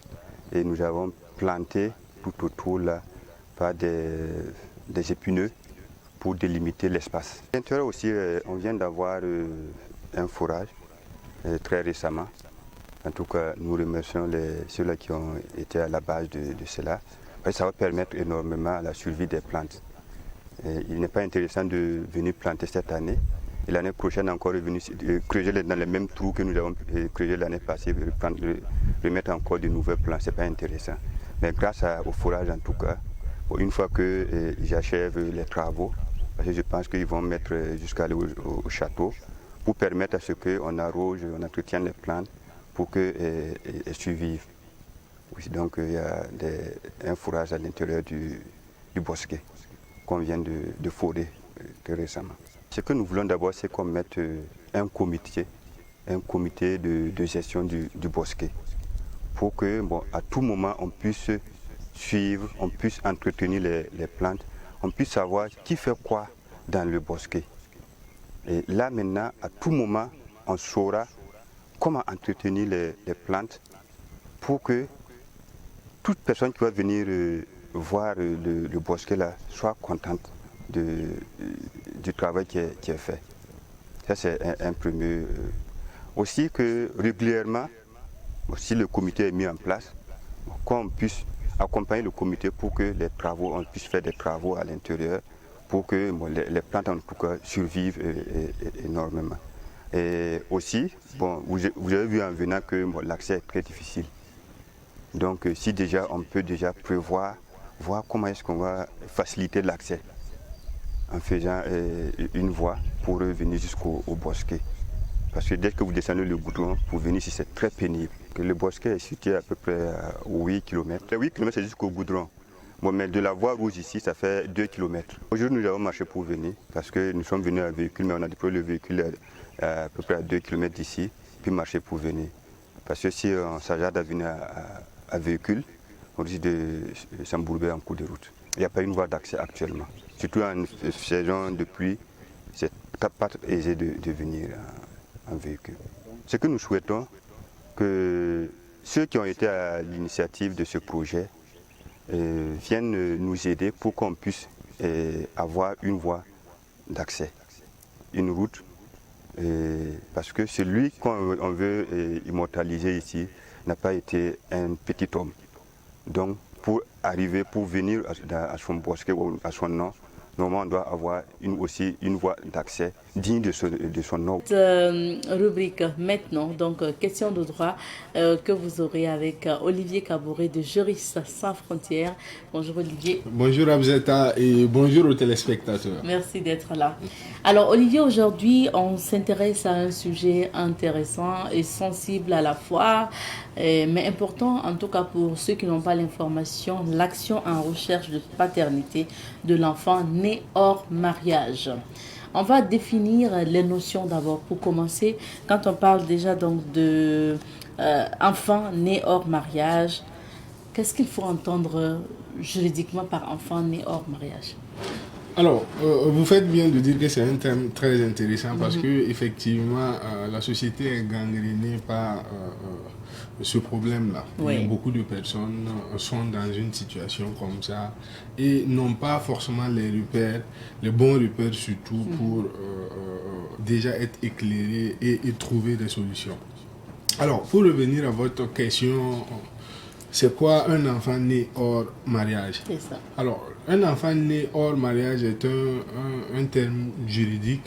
et nous avons planté tout autour là, par des épineux pour délimiter l'espace. À l'intérieur aussi, on vient d'avoir un forage très récemment. En tout cas, nous remercions ceux-là qui ont été à la base de cela. Ça va permettre énormément à la survie des plantes. Il n'est pas intéressant de venir planter cette année. Et l'année prochaine, encore revenir creuser dans les mêmes trous que nous avons creusé l'année passée, remettre encore de nouvelles plantes, ce n'est pas intéressant. Mais grâce au forage en tout cas, une fois que j'achève les travaux, parce que je pense qu'ils vont mettre jusqu'à aller au château, pour permettre à ce qu'on arrose, on entretienne les plantes pour qu'elles survivent. Oui, donc il y a un fourrage à l'intérieur du bosquet qu'on vient de forer très récemment. Ce que nous voulons d'abord, c'est qu'on mette un comité de gestion du bosquet pour que à tout moment on puisse suivre, on puisse entretenir les plantes, on puisse savoir qui fait quoi dans le bosquet. Et là maintenant, à tout moment, on saura comment entretenir les plantes pour que toute personne qui va venir voir le bosquet là soit contente du travail qui est fait. Ça c'est un premier. Aussi que régulièrement, si le comité est mis en place, qu'on puisse accompagner le comité pour que on puisse faire des travaux à l'intérieur pour que les plantes en tout cas survivent énormément. Et aussi, vous avez vu en venant que l'accès est très difficile. Donc si déjà on peut déjà prévoir, voir comment est-ce qu'on va faciliter l'accès en faisant une voie pour venir jusqu'au bosquet. Parce que dès que vous descendez le goudron, pour venir ici, c'est très pénible. Le bosquet est situé à peu près à 8 km. 8 km, c'est jusqu'au goudron. Mais de la voie rouge ici, ça fait 2 km. Aujourd'hui, nous avons marché pour venir, parce que nous sommes venus à véhicule, mais on a déployé le véhicule à peu près à 2 km d'ici, puis marcher pour venir. Parce que si on s'agarde à venir à véhicule, on risque de s'embourber en cours de route. Il n'y a pas une voie d'accès actuellement. Surtout en saison de pluie, c'est pas aisé de venir en véhicule. Ce que nous souhaitons, que ceux qui ont été à l'initiative de ce projet viennent nous aider pour qu'on puisse avoir une voie d'accès, une route, parce que celui qu'on veut immortaliser ici n'a pas été un petit homme. Donc pour venir à son bosquet ou à son nom, normalement on doit avoir aussi une voie d'accès digne de son nom. Rubrique maintenant, donc question de droit que vous aurez avec Olivier Kaboré de Juristes sans frontières. Bonjour Olivier. Bonjour Abzeta et bonjour aux téléspectateurs. Merci d'être là. Alors Olivier, aujourd'hui on s'intéresse à un sujet intéressant et sensible à la fois, mais important en tout cas pour ceux qui n'ont pas l'information, l'action en recherche de paternité de l'enfant né hors mariage. On va définir les notions d'abord pour commencer. Quand on parle déjà donc de enfant né hors mariage, qu'est-ce qu'il faut entendre juridiquement par enfant né hors mariage? Alors, vous faites bien de dire que c'est un thème très intéressant parce que effectivement, la société est gangrénée par ce problème-là. Oui. Beaucoup de personnes sont dans une situation comme ça et n'ont pas forcément les repères, les bons repères surtout pour déjà être éclairés et trouver des solutions. Alors, pour revenir à votre question, c'est quoi un enfant né hors mariage? C'est ça. Alors, un enfant né hors mariage est un terme juridique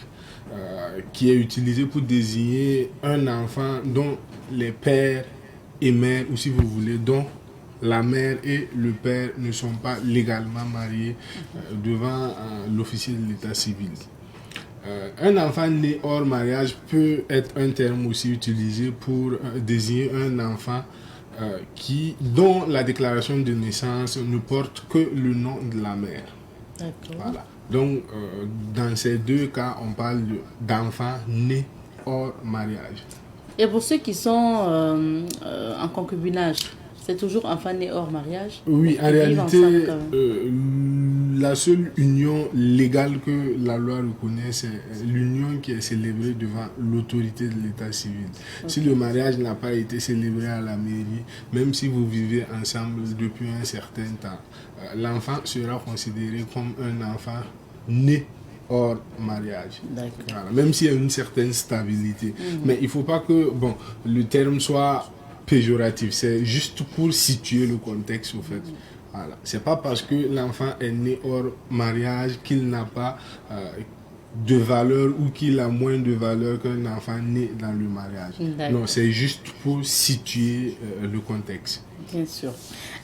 qui est utilisé pour désigner un enfant dont les pères et mères, ou si vous voulez, dont la mère et le père ne sont pas légalement mariés devant l'officier de l'état civil. Un enfant né hors mariage peut être un terme aussi utilisé pour désigner un enfant dont la déclaration de naissance ne porte que le nom de la mère. Voilà. Donc, dans ces deux cas, on parle d'enfants nés hors mariage. Et pour ceux qui sont en concubinage, c'est toujours enfant né hors mariage? Oui, en réalité, la seule union légale que la loi reconnaît, c'est l'union qui est célébrée devant l'autorité de l'état civil. Okay. Si le mariage n'a pas été célébré à la mairie, même si vous vivez ensemble depuis un certain temps, l'enfant sera considéré comme un enfant né hors mariage. Voilà, même s'il y a une certaine stabilité. Mais il ne faut pas que le terme soit péjoratif, c'est juste pour situer le contexte au fait. Voilà. C'est pas parce que l'enfant est né hors mariage qu'il n'a pas de valeur ou qu'il a moins de valeur qu'un enfant né dans le mariage. Non, c'est juste pour situer le contexte. Bien sûr.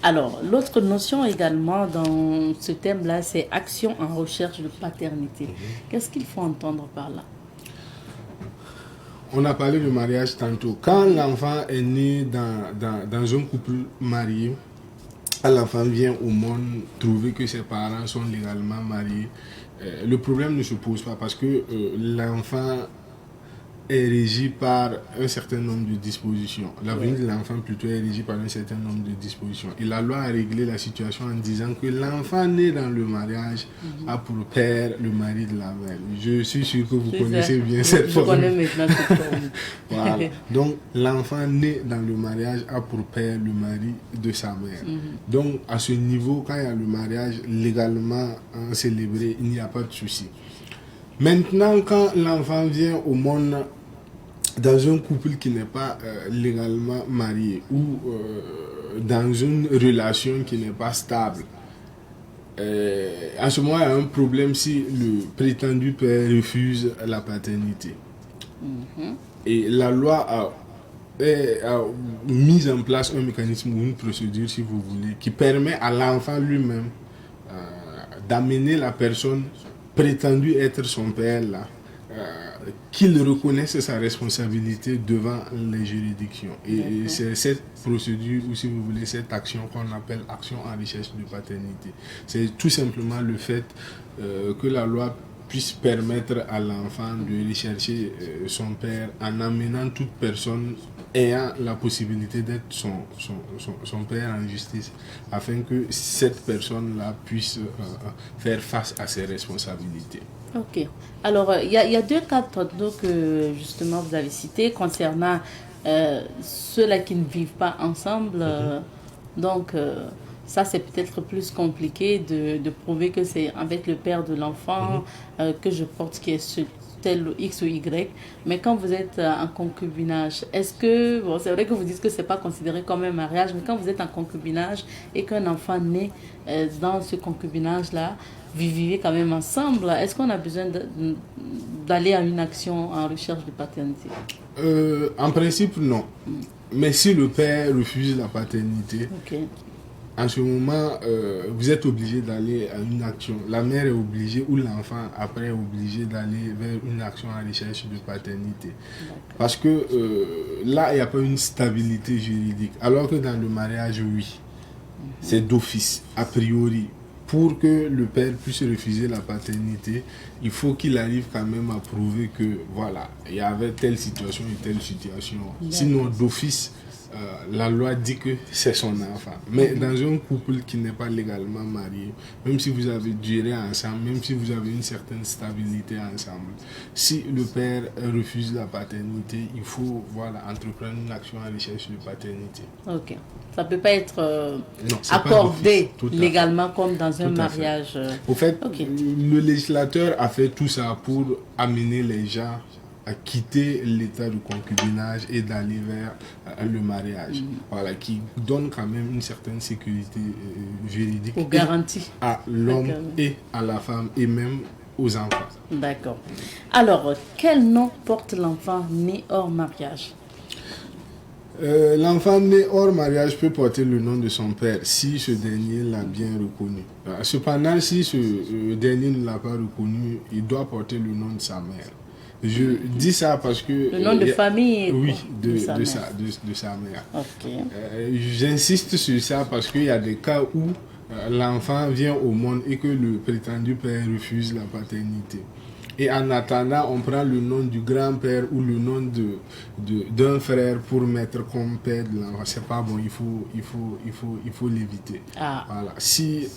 Alors, l'autre notion également dans ce thème-là, c'est action en recherche de paternité. Qu'est-ce qu'il faut entendre par là? On a parlé de mariage tantôt. Quand l'enfant est né dans un couple marié, quand l'enfant vient au monde trouver que ses parents sont légalement mariés, le problème ne se pose pas parce que l'enfant est régi par un certain nombre de dispositions. L'avenir de l'enfant plutôt est régi par un certain nombre de dispositions. Et la loi a réglé la situation en disant que l'enfant né dans le mariage a pour père le mari de la mère. Je suis sûr que vous connaissez bien cette forme. Je connais maintenant cette forme. Voilà. Donc, l'enfant né dans le mariage a pour père le mari de sa mère. Donc, à ce niveau, quand il y a le mariage légalement célébré, il n'y a pas de souci. Maintenant, quand l'enfant vient au monde dans un couple qui n'est pas légalement marié ou dans une relation qui n'est pas stable, en ce moment, il y a un problème si le prétendu père refuse la paternité. Et la loi a mis en place un mécanisme ou une procédure, si vous voulez, qui permet à l'enfant lui-même d'amener la personne prétendu être son père là, qu'il reconnaisse sa responsabilité devant les juridictions. Et c'est cette procédure, ou si vous voulez, cette action qu'on appelle action en recherche de paternité. C'est tout simplement le fait que la loi puisse permettre à l'enfant de rechercher son père en amenant toute personne ayant la possibilité d'être son père en justice, afin que cette personne-là puisse faire face à ses responsabilités. Ok. Alors, il y a deux cas que justement vous avez cités concernant ceux-là qui ne vivent pas ensemble. Donc, ça, c'est peut-être plus compliqué de prouver que c'est avec le père de l'enfant que je porte qui est ce tel X ou Y. Mais quand vous êtes en concubinage, est-ce que, bon, c'est vrai que vous dites que ce n'est pas considéré comme un mariage, mais quand vous êtes en concubinage et qu'un enfant naît dans ce concubinage-là, vous vivez quand même ensemble, est-ce qu'on a besoin d'aller à une action en recherche de paternité? En principe, non. Mais si le père refuse la paternité, en ce moment, vous êtes obligé d'aller à une action. La mère est obligée, ou l'enfant après est obligé d'aller vers une action en recherche de paternité. Parce que là, il n'y a pas une stabilité juridique. Alors que dans le mariage, oui, c'est d'office, a priori. Pour que le père puisse refuser la paternité, il faut qu'il arrive quand même à prouver que, voilà, il y avait telle situation et telle situation. Sinon, d'office, la loi dit que c'est son enfant. Mais dans un couple qui n'est pas légalement marié, même si vous avez duré ensemble, même si vous avez une certaine stabilité ensemble, si le père refuse la paternité, il faut entreprendre une action en recherche de paternité. Ok. Ça ne peut pas être accordé légalement comme dans un mariage. Au fait, le législateur a fait tout ça pour amener les gens quitter l'état de concubinage et d'aller vers le mariage. Voilà, qui donne quand même une certaine sécurité juridique Ou garantie à l'homme et à la femme et même aux enfants. D'accord. Alors, quel nom porte l'enfant né hors mariage? L'enfant né hors mariage peut porter le nom de son père si ce dernier l'a bien reconnu. Cependant, si ce dernier ne l'a pas reconnu, il doit porter le nom de sa mère. Je dis ça parce que... Le nom de famille? Oui, de sa mère. Ok. J'insiste sur ça parce qu'il y a des cas où l'enfant vient au monde et que le prétendu père refuse la paternité. Et en attendant, on prend le nom du grand-père ou le nom d'un frère pour mettre comme père de l'enfant. C'est pas bon, il faut l'éviter. Ah. Voilà. Si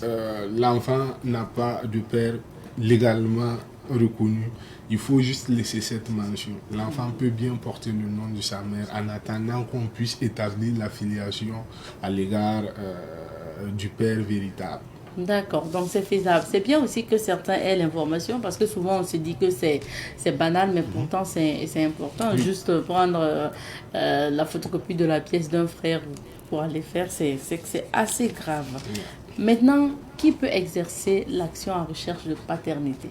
l'enfant n'a pas de père légalement reconnu, il faut juste laisser cette mention. L'enfant peut bien porter le nom de sa mère en attendant qu'on puisse établir la filiation à l'égard du père véritable. D'accord, donc c'est faisable. C'est bien aussi que certains aient l'information parce que souvent on se dit que c'est banal, mais pourtant c'est important. Oui. Juste prendre la photocopie de la pièce d'un frère pour aller faire, c'est assez grave. Oui. Maintenant, qui peut exercer l'action en recherche de paternité?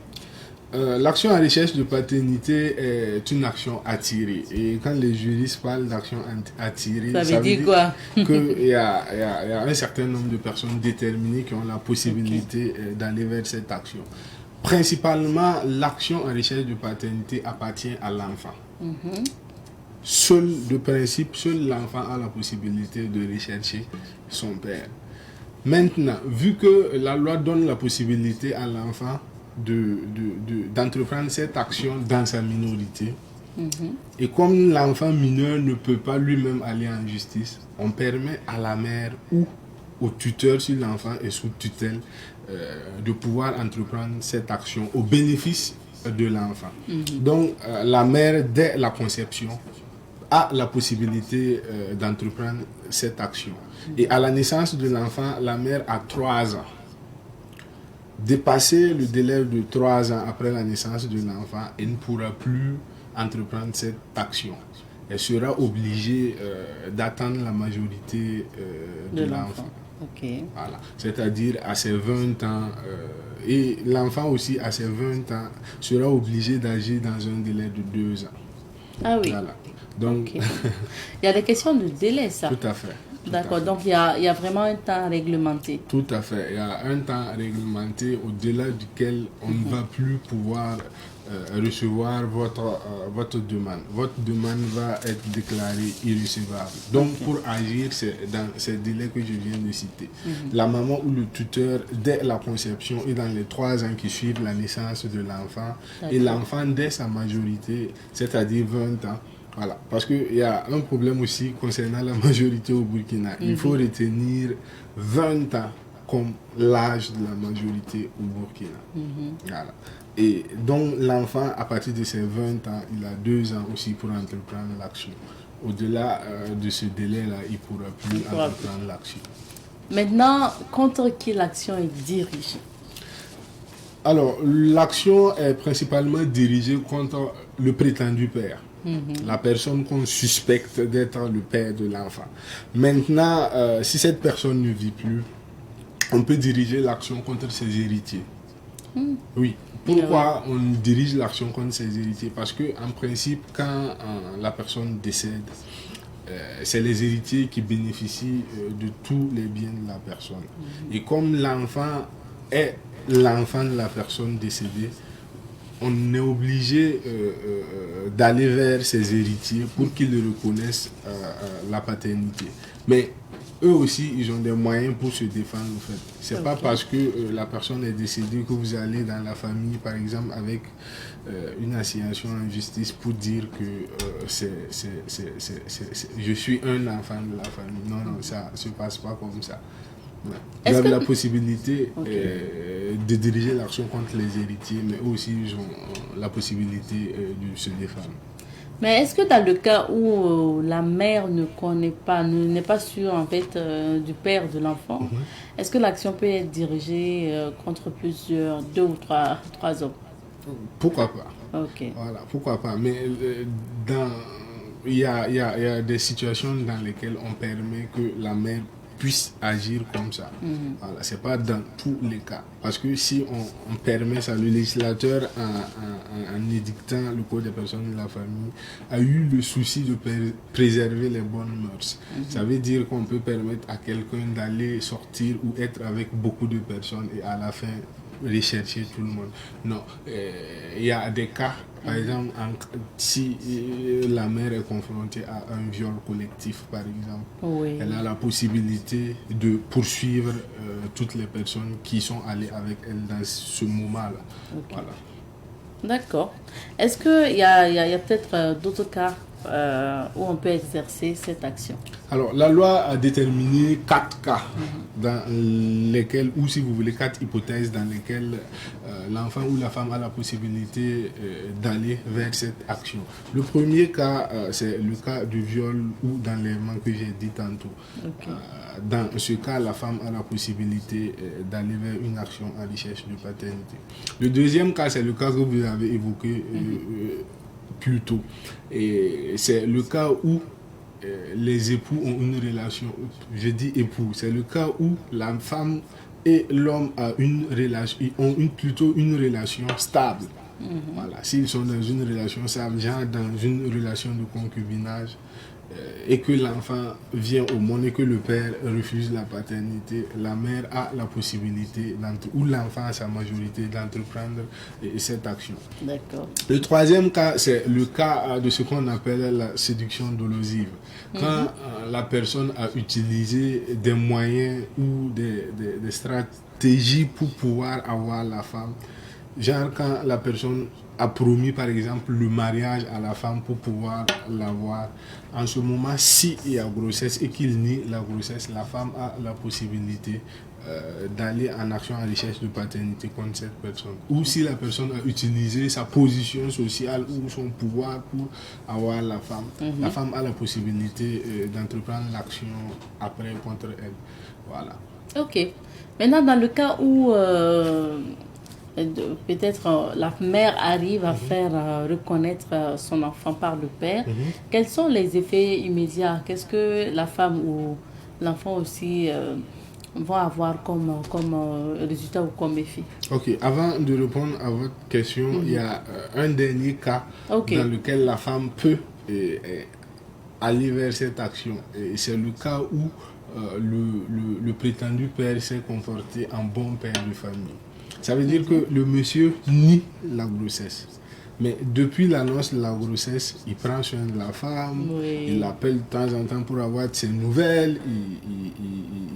L'action en recherche de paternité est une action attirée. Et quand les juristes parlent d'action attirée, ça veut dire quoi? Qu'il y a un certain nombre de personnes déterminées qui ont la possibilité d'aller vers cette action. Principalement, l'action en recherche de paternité appartient à l'enfant. Seul, de principe, seul l'enfant a la possibilité de rechercher son père. Maintenant, vu que la loi donne la possibilité à l'enfant d'entreprendre cette action dans sa minorité. Et comme l'enfant mineur ne peut pas lui-même aller en justice, on permet à la mère ou au tuteur, si l'enfant est sous tutelle, de pouvoir entreprendre cette action au bénéfice de l'enfant. Donc, la mère, dès la conception, a la possibilité d'entreprendre cette action. Et à la naissance de l'enfant, la mère a 3 ans. Dépasser le délai de 3 ans après la naissance de l'enfant, elle ne pourra plus entreprendre cette action. Elle sera obligée d'attendre la majorité de l'enfant. Okay. Voilà. C'est-à-dire à ses 20 ans, et l'enfant aussi à ses 20 ans sera obligé d'agir dans un délai de 2 ans. Ah oui. Voilà. Donc, okay. Il y a des questions de délai, ça. Tout à fait. D'accord, donc il y a vraiment un temps réglementé. Tout à fait, il y a un temps réglementé au-delà duquel on ne va plus pouvoir recevoir votre demande. Votre demande va être déclarée irrecevable. Donc pour agir, c'est dans ces délais que je viens de citer. La maman ou le tuteur, dès la conception et dans les 3 ans qui suivent la naissance de l'enfant, et l'enfant dès sa majorité, c'est-à-dire 20 ans, voilà, parce qu'il y a un problème aussi concernant la majorité au Burkina. Il faut retenir 20 ans comme l'âge de la majorité au Burkina. Voilà. Et donc l'enfant, à partir de ses 20 ans, il a 2 ans aussi pour entreprendre l'action. Au-delà de ce délai-là, il ne pourra plus entreprendre l'action. Maintenant, contre qui l'action est dirigée? Alors, l'action est principalement dirigée contre le prétendu père. La personne qu'on suspecte d'être le père de l'enfant. Maintenant, si cette personne ne vit plus, on peut diriger l'action contre ses héritiers. Oui. Pourquoi on dirige l'action contre ses héritiers? Parce que en principe, quand la personne décède, c'est les héritiers qui bénéficient de tous les biens de la personne. Et comme l'enfant est l'enfant de la personne décédée, on est obligé d'aller vers ses héritiers pour qu'ils reconnaissent la paternité. Mais eux aussi, ils ont des moyens pour se défendre. En fait. C'est pas parce que la personne est décédée que vous allez dans la famille, par exemple, avec une assignation en justice pour dire que je suis un enfant de la famille. Non, non, ça ne se passe pas comme ça. Ils ont la possibilité de diriger l'action contre les héritiers, mais eux aussi ils ont la possibilité de se défendre. Mais est-ce que dans le cas où la mère ne connaît pas, n'est pas sûre en fait du père de l'enfant, est-ce que l'action peut être dirigée contre plusieurs, 2 ou 3 hommes? Pourquoi pas? Ok. Voilà, pourquoi pas. Mais il y a des situations dans lesquelles on permet que la mère puisse agir comme ça. Voilà, c'est pas dans tous les cas. Parce que si on permet ça, le législateur, en édictant le Code des personnes de la famille, a eu le souci de préserver les bonnes mœurs. Ça veut dire qu'on peut permettre à quelqu'un d'aller sortir ou être avec beaucoup de personnes et à la fin rechercher tout le monde. Non, il y a des cas, par exemple, si la mère est confrontée à un viol collectif, par exemple, Oui. elle a la possibilité de poursuivre toutes les personnes qui sont allées avec elle dans ce moment-là. Ok. Voilà. D'accord. Est-ce qu'il y a peut-être d'autres cas où on peut exercer cette action? Alors, la loi a déterminé 4 cas dans lesquels, ou si vous voulez, 4 hypothèses dans lesquelles l'enfant ou la femme a la possibilité d'aller vers cette action. Le premier cas, c'est le cas du viol ou d'enlèvement que j'ai dit tantôt. Okay. Dans ce cas, la femme a la possibilité d'aller vers une action en recherche de paternité. Le deuxième cas, c'est le cas que vous avez évoqué plus tôt. Et c'est le cas où les époux ont une relation, je dis époux, c'est le cas où la femme et l'homme ont plutôt une relation stable. Voilà, s'ils sont dans une relation stable, genre dans une relation de concubinage, et que l'enfant vient au monde et que le père refuse la paternité, la mère a la possibilité, ou l'enfant à sa majorité, d'entreprendre cette action. D'accord. Le troisième cas, c'est le cas de ce qu'on appelle la séduction dolosive. Quand la personne a utilisé des moyens ou des stratégies pour pouvoir avoir la femme, genre quand la personne a promis par exemple le mariage à la femme pour pouvoir l'avoir, en ce moment, s'il y a grossesse et qu'il nie la grossesse, la femme a la possibilité d'aller en action en recherche de paternité contre cette personne. Ou si la personne a utilisé sa position sociale ou son pouvoir pour avoir la femme a la possibilité d'entreprendre l'action après contre elle. Voilà. Ok. Maintenant, dans le cas où peut-être la mère arrive à faire reconnaître son enfant par le père, quels sont les effets immédiats? Qu'est-ce que la femme ou l'enfant aussi vont avoir comme résultat ou comme effet? Ok, avant de répondre à votre question, il y a un dernier cas dans lequel la femme peut aller vers cette action. Et c'est le cas où le prétendu père s'est comporté en bon père de famille. Ça veut dire que le monsieur nie la grossesse. Mais depuis l'annonce de la grossesse, il prend soin de la femme, il l'appelle de temps en temps pour avoir de ses nouvelles,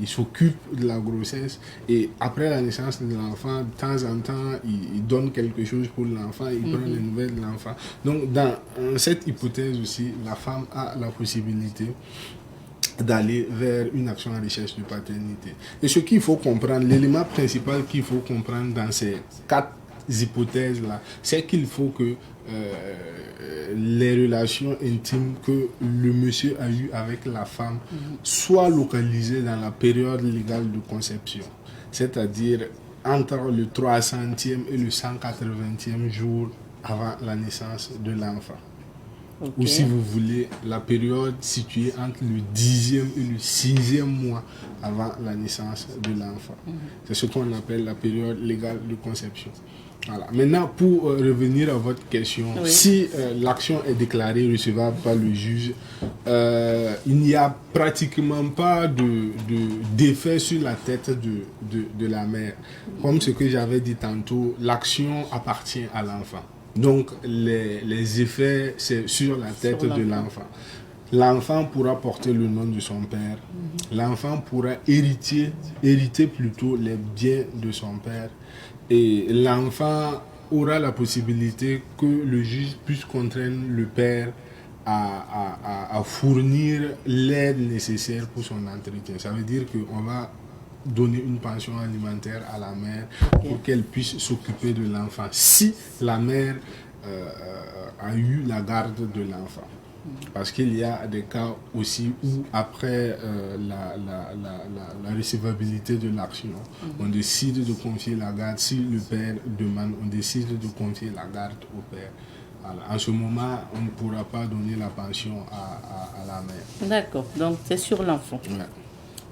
il s'occupe de la grossesse. Et après la naissance de l'enfant, de temps en temps, il donne quelque chose pour l'enfant, il prend les nouvelles de l'enfant. Donc dans cette hypothèse aussi, la femme a la possibilité d'aller vers une action en recherche de paternité. Et ce qu'il faut comprendre, l'élément principal qu'il faut comprendre dans ces 4 hypothèses-là, c'est qu'il faut que les relations intimes que le monsieur a eues avec la femme soient localisées dans la période légale de conception, c'est-à-dire entre le 300e et le 180e jour avant la naissance de l'enfant. Ou si vous voulez, la période située entre le 10e et le 6e mois avant la naissance de l'enfant. C'est ce qu'on appelle la période légale de conception. Voilà. Maintenant, pour revenir à votre question, si l'action est déclarée recevable par le juge, il n'y a pratiquement pas d'effet sur la tête de la mère. Comme ce que j'avais dit tantôt, l'action appartient à l'enfant. Donc, les effets, c'est sur la tête de l'enfant. L'enfant pourra porter le nom de son père. L'enfant pourra hériter plutôt les biens de son père. Et l'enfant aura la possibilité que le juge puisse contraindre le père à fournir l'aide nécessaire pour son entretien. Ça veut dire qu'on va donner une pension alimentaire à la mère pour qu'elle puisse s'occuper de l'enfant si la mère a eu la garde de l'enfant. Parce qu'il y a des cas aussi où, après la recevabilité de l'action, on décide de confier la garde. Si le père demande, on décide de confier la garde au père. Voilà. En ce moment, on ne pourra pas donner la pension à la mère. D'accord, donc c'est sur l'enfant. Ouais.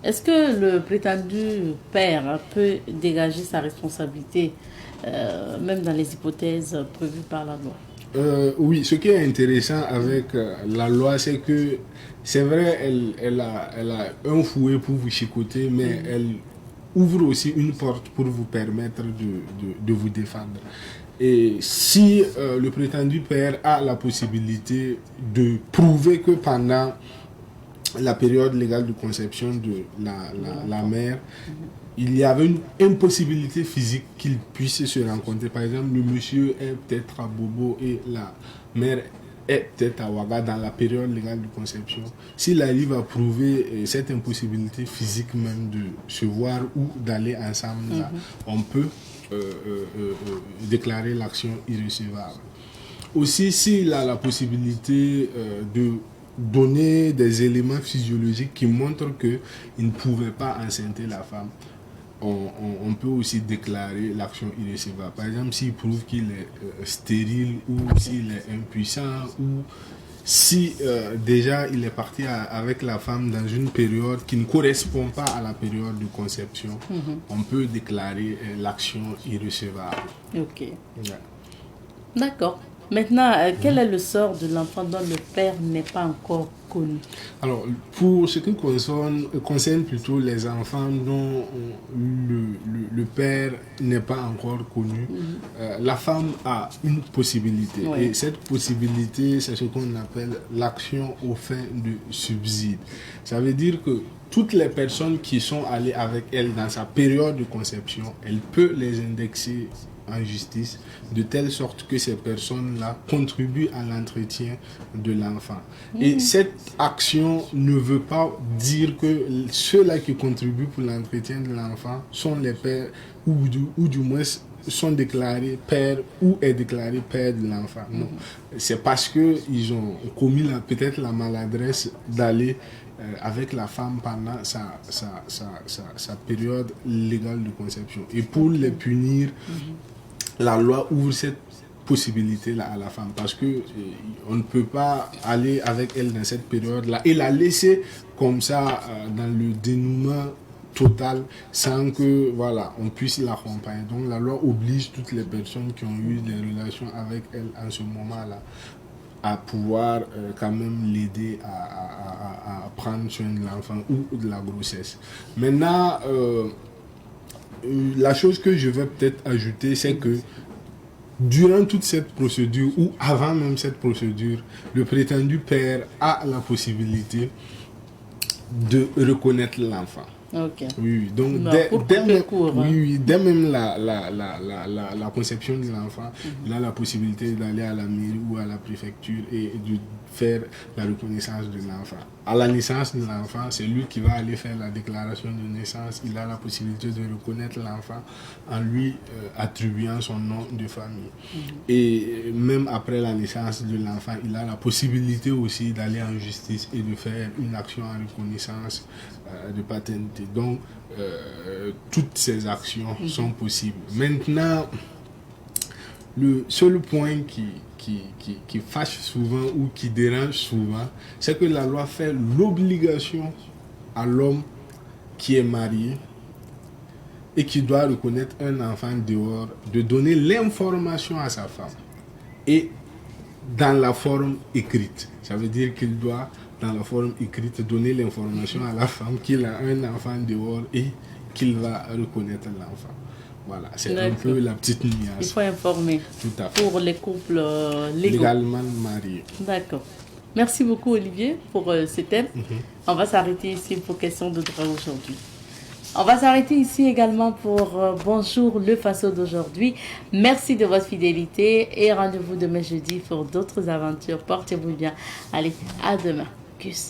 Est-ce que le prétendu père peut dégager sa responsabilité, même dans les hypothèses prévues par la loi? Oui, ce qui est intéressant avec la loi, c'est que c'est vrai, elle a un fouet pour vous chicoter, mais elle ouvre aussi une porte pour vous permettre de vous défendre. Et si le prétendu père a la possibilité de prouver que pendant la période légale de conception de la mère, il y avait une impossibilité physique qu'ils puissent se rencontrer. Par exemple, le monsieur est peut-être à Bobo et la mère est peut-être à Ouaga dans la période légale de conception. S'il arrive à prouver cette impossibilité physique même de se voir ou d'aller ensemble, là, on peut déclarer l'action irrecevable. Aussi, s'il a la possibilité de donner des éléments physiologiques qui montrent qu'il ne pouvait pas enceinter la femme, on peut aussi déclarer l'action irrecevable. Par exemple, s'il prouve qu'il est stérile ou s'il est impuissant ou si déjà il est parti avec la femme dans une période qui ne correspond pas à la période de conception, on peut déclarer l'action irrecevable. Ok. Ouais. D'accord. Maintenant, quel est le sort de l'enfant dont le père n'est pas encore connu? Alors, pour ce qui concerne plutôt les enfants dont le père n'est pas encore connu, la femme a une possibilité. Oui. Et cette possibilité, c'est ce qu'on appelle l'action aux fins de subside. Ça veut dire que toutes les personnes qui sont allées avec elle dans sa période de conception, elle peut les indexer en justice, de telle sorte que ces personnes-là contribuent à l'entretien de l'enfant. Et cette action ne veut pas dire que ceux-là qui contribuent pour l'entretien de l'enfant sont les pères, ou du moins sont déclarés pères ou est déclaré père de l'enfant. Non. C'est parce qu'ils ont commis peut-être la maladresse d'aller avec la femme pendant sa période légale de conception. Et pour les punir, la loi ouvre cette possibilité-là à la femme parce que on ne peut pas aller avec elle dans cette période-là et la laisser comme ça dans le dénouement total sans que voilà on puisse l'accompagner. Donc la loi oblige toutes les personnes qui ont eu des relations avec elle en ce moment-là à pouvoir quand même l'aider à prendre soin de l'enfant ou de la grossesse. Maintenant, la chose que je vais peut-être ajouter, c'est que durant toute cette procédure ou avant même cette procédure, le prétendu père a la possibilité de reconnaître l'enfant. Ok. Oui, donc Non, dès même la conception de l'enfant, il a la possibilité d'aller à la mairie ou à la préfecture et de faire la reconnaissance de l'enfant. À la naissance de l'enfant, c'est lui qui va aller faire la déclaration de naissance. Il a la possibilité de reconnaître l'enfant en lui attribuant son nom de famille. Et même après la naissance de l'enfant, il a la possibilité aussi d'aller en justice et de faire une action en reconnaissance de paternité. Donc, toutes ces actions sont possibles. Maintenant, le seul point qui fâche souvent ou qui dérange souvent, c'est que la loi fait l'obligation à l'homme qui est marié et qui doit reconnaître un enfant dehors de donner l'information à sa femme et dans la forme écrite. Ça veut dire qu'il doit dans la forme écrite donner l'information à la femme qu'il a un enfant dehors et qu'il va reconnaître l'enfant. Voilà, c'est un peu la petite nuance. Il faut informer. Tout à fait. Pour les couples légaux. Légalement mariés. D'accord. Merci beaucoup Olivier pour ce thème. On va s'arrêter ici pour question de droit aujourd'hui. On va s'arrêter ici également pour Bonjour le Faso d'aujourd'hui. Merci de votre fidélité et rendez-vous demain jeudi pour d'autres aventures. Portez-vous bien. Allez, à demain. Tschüss.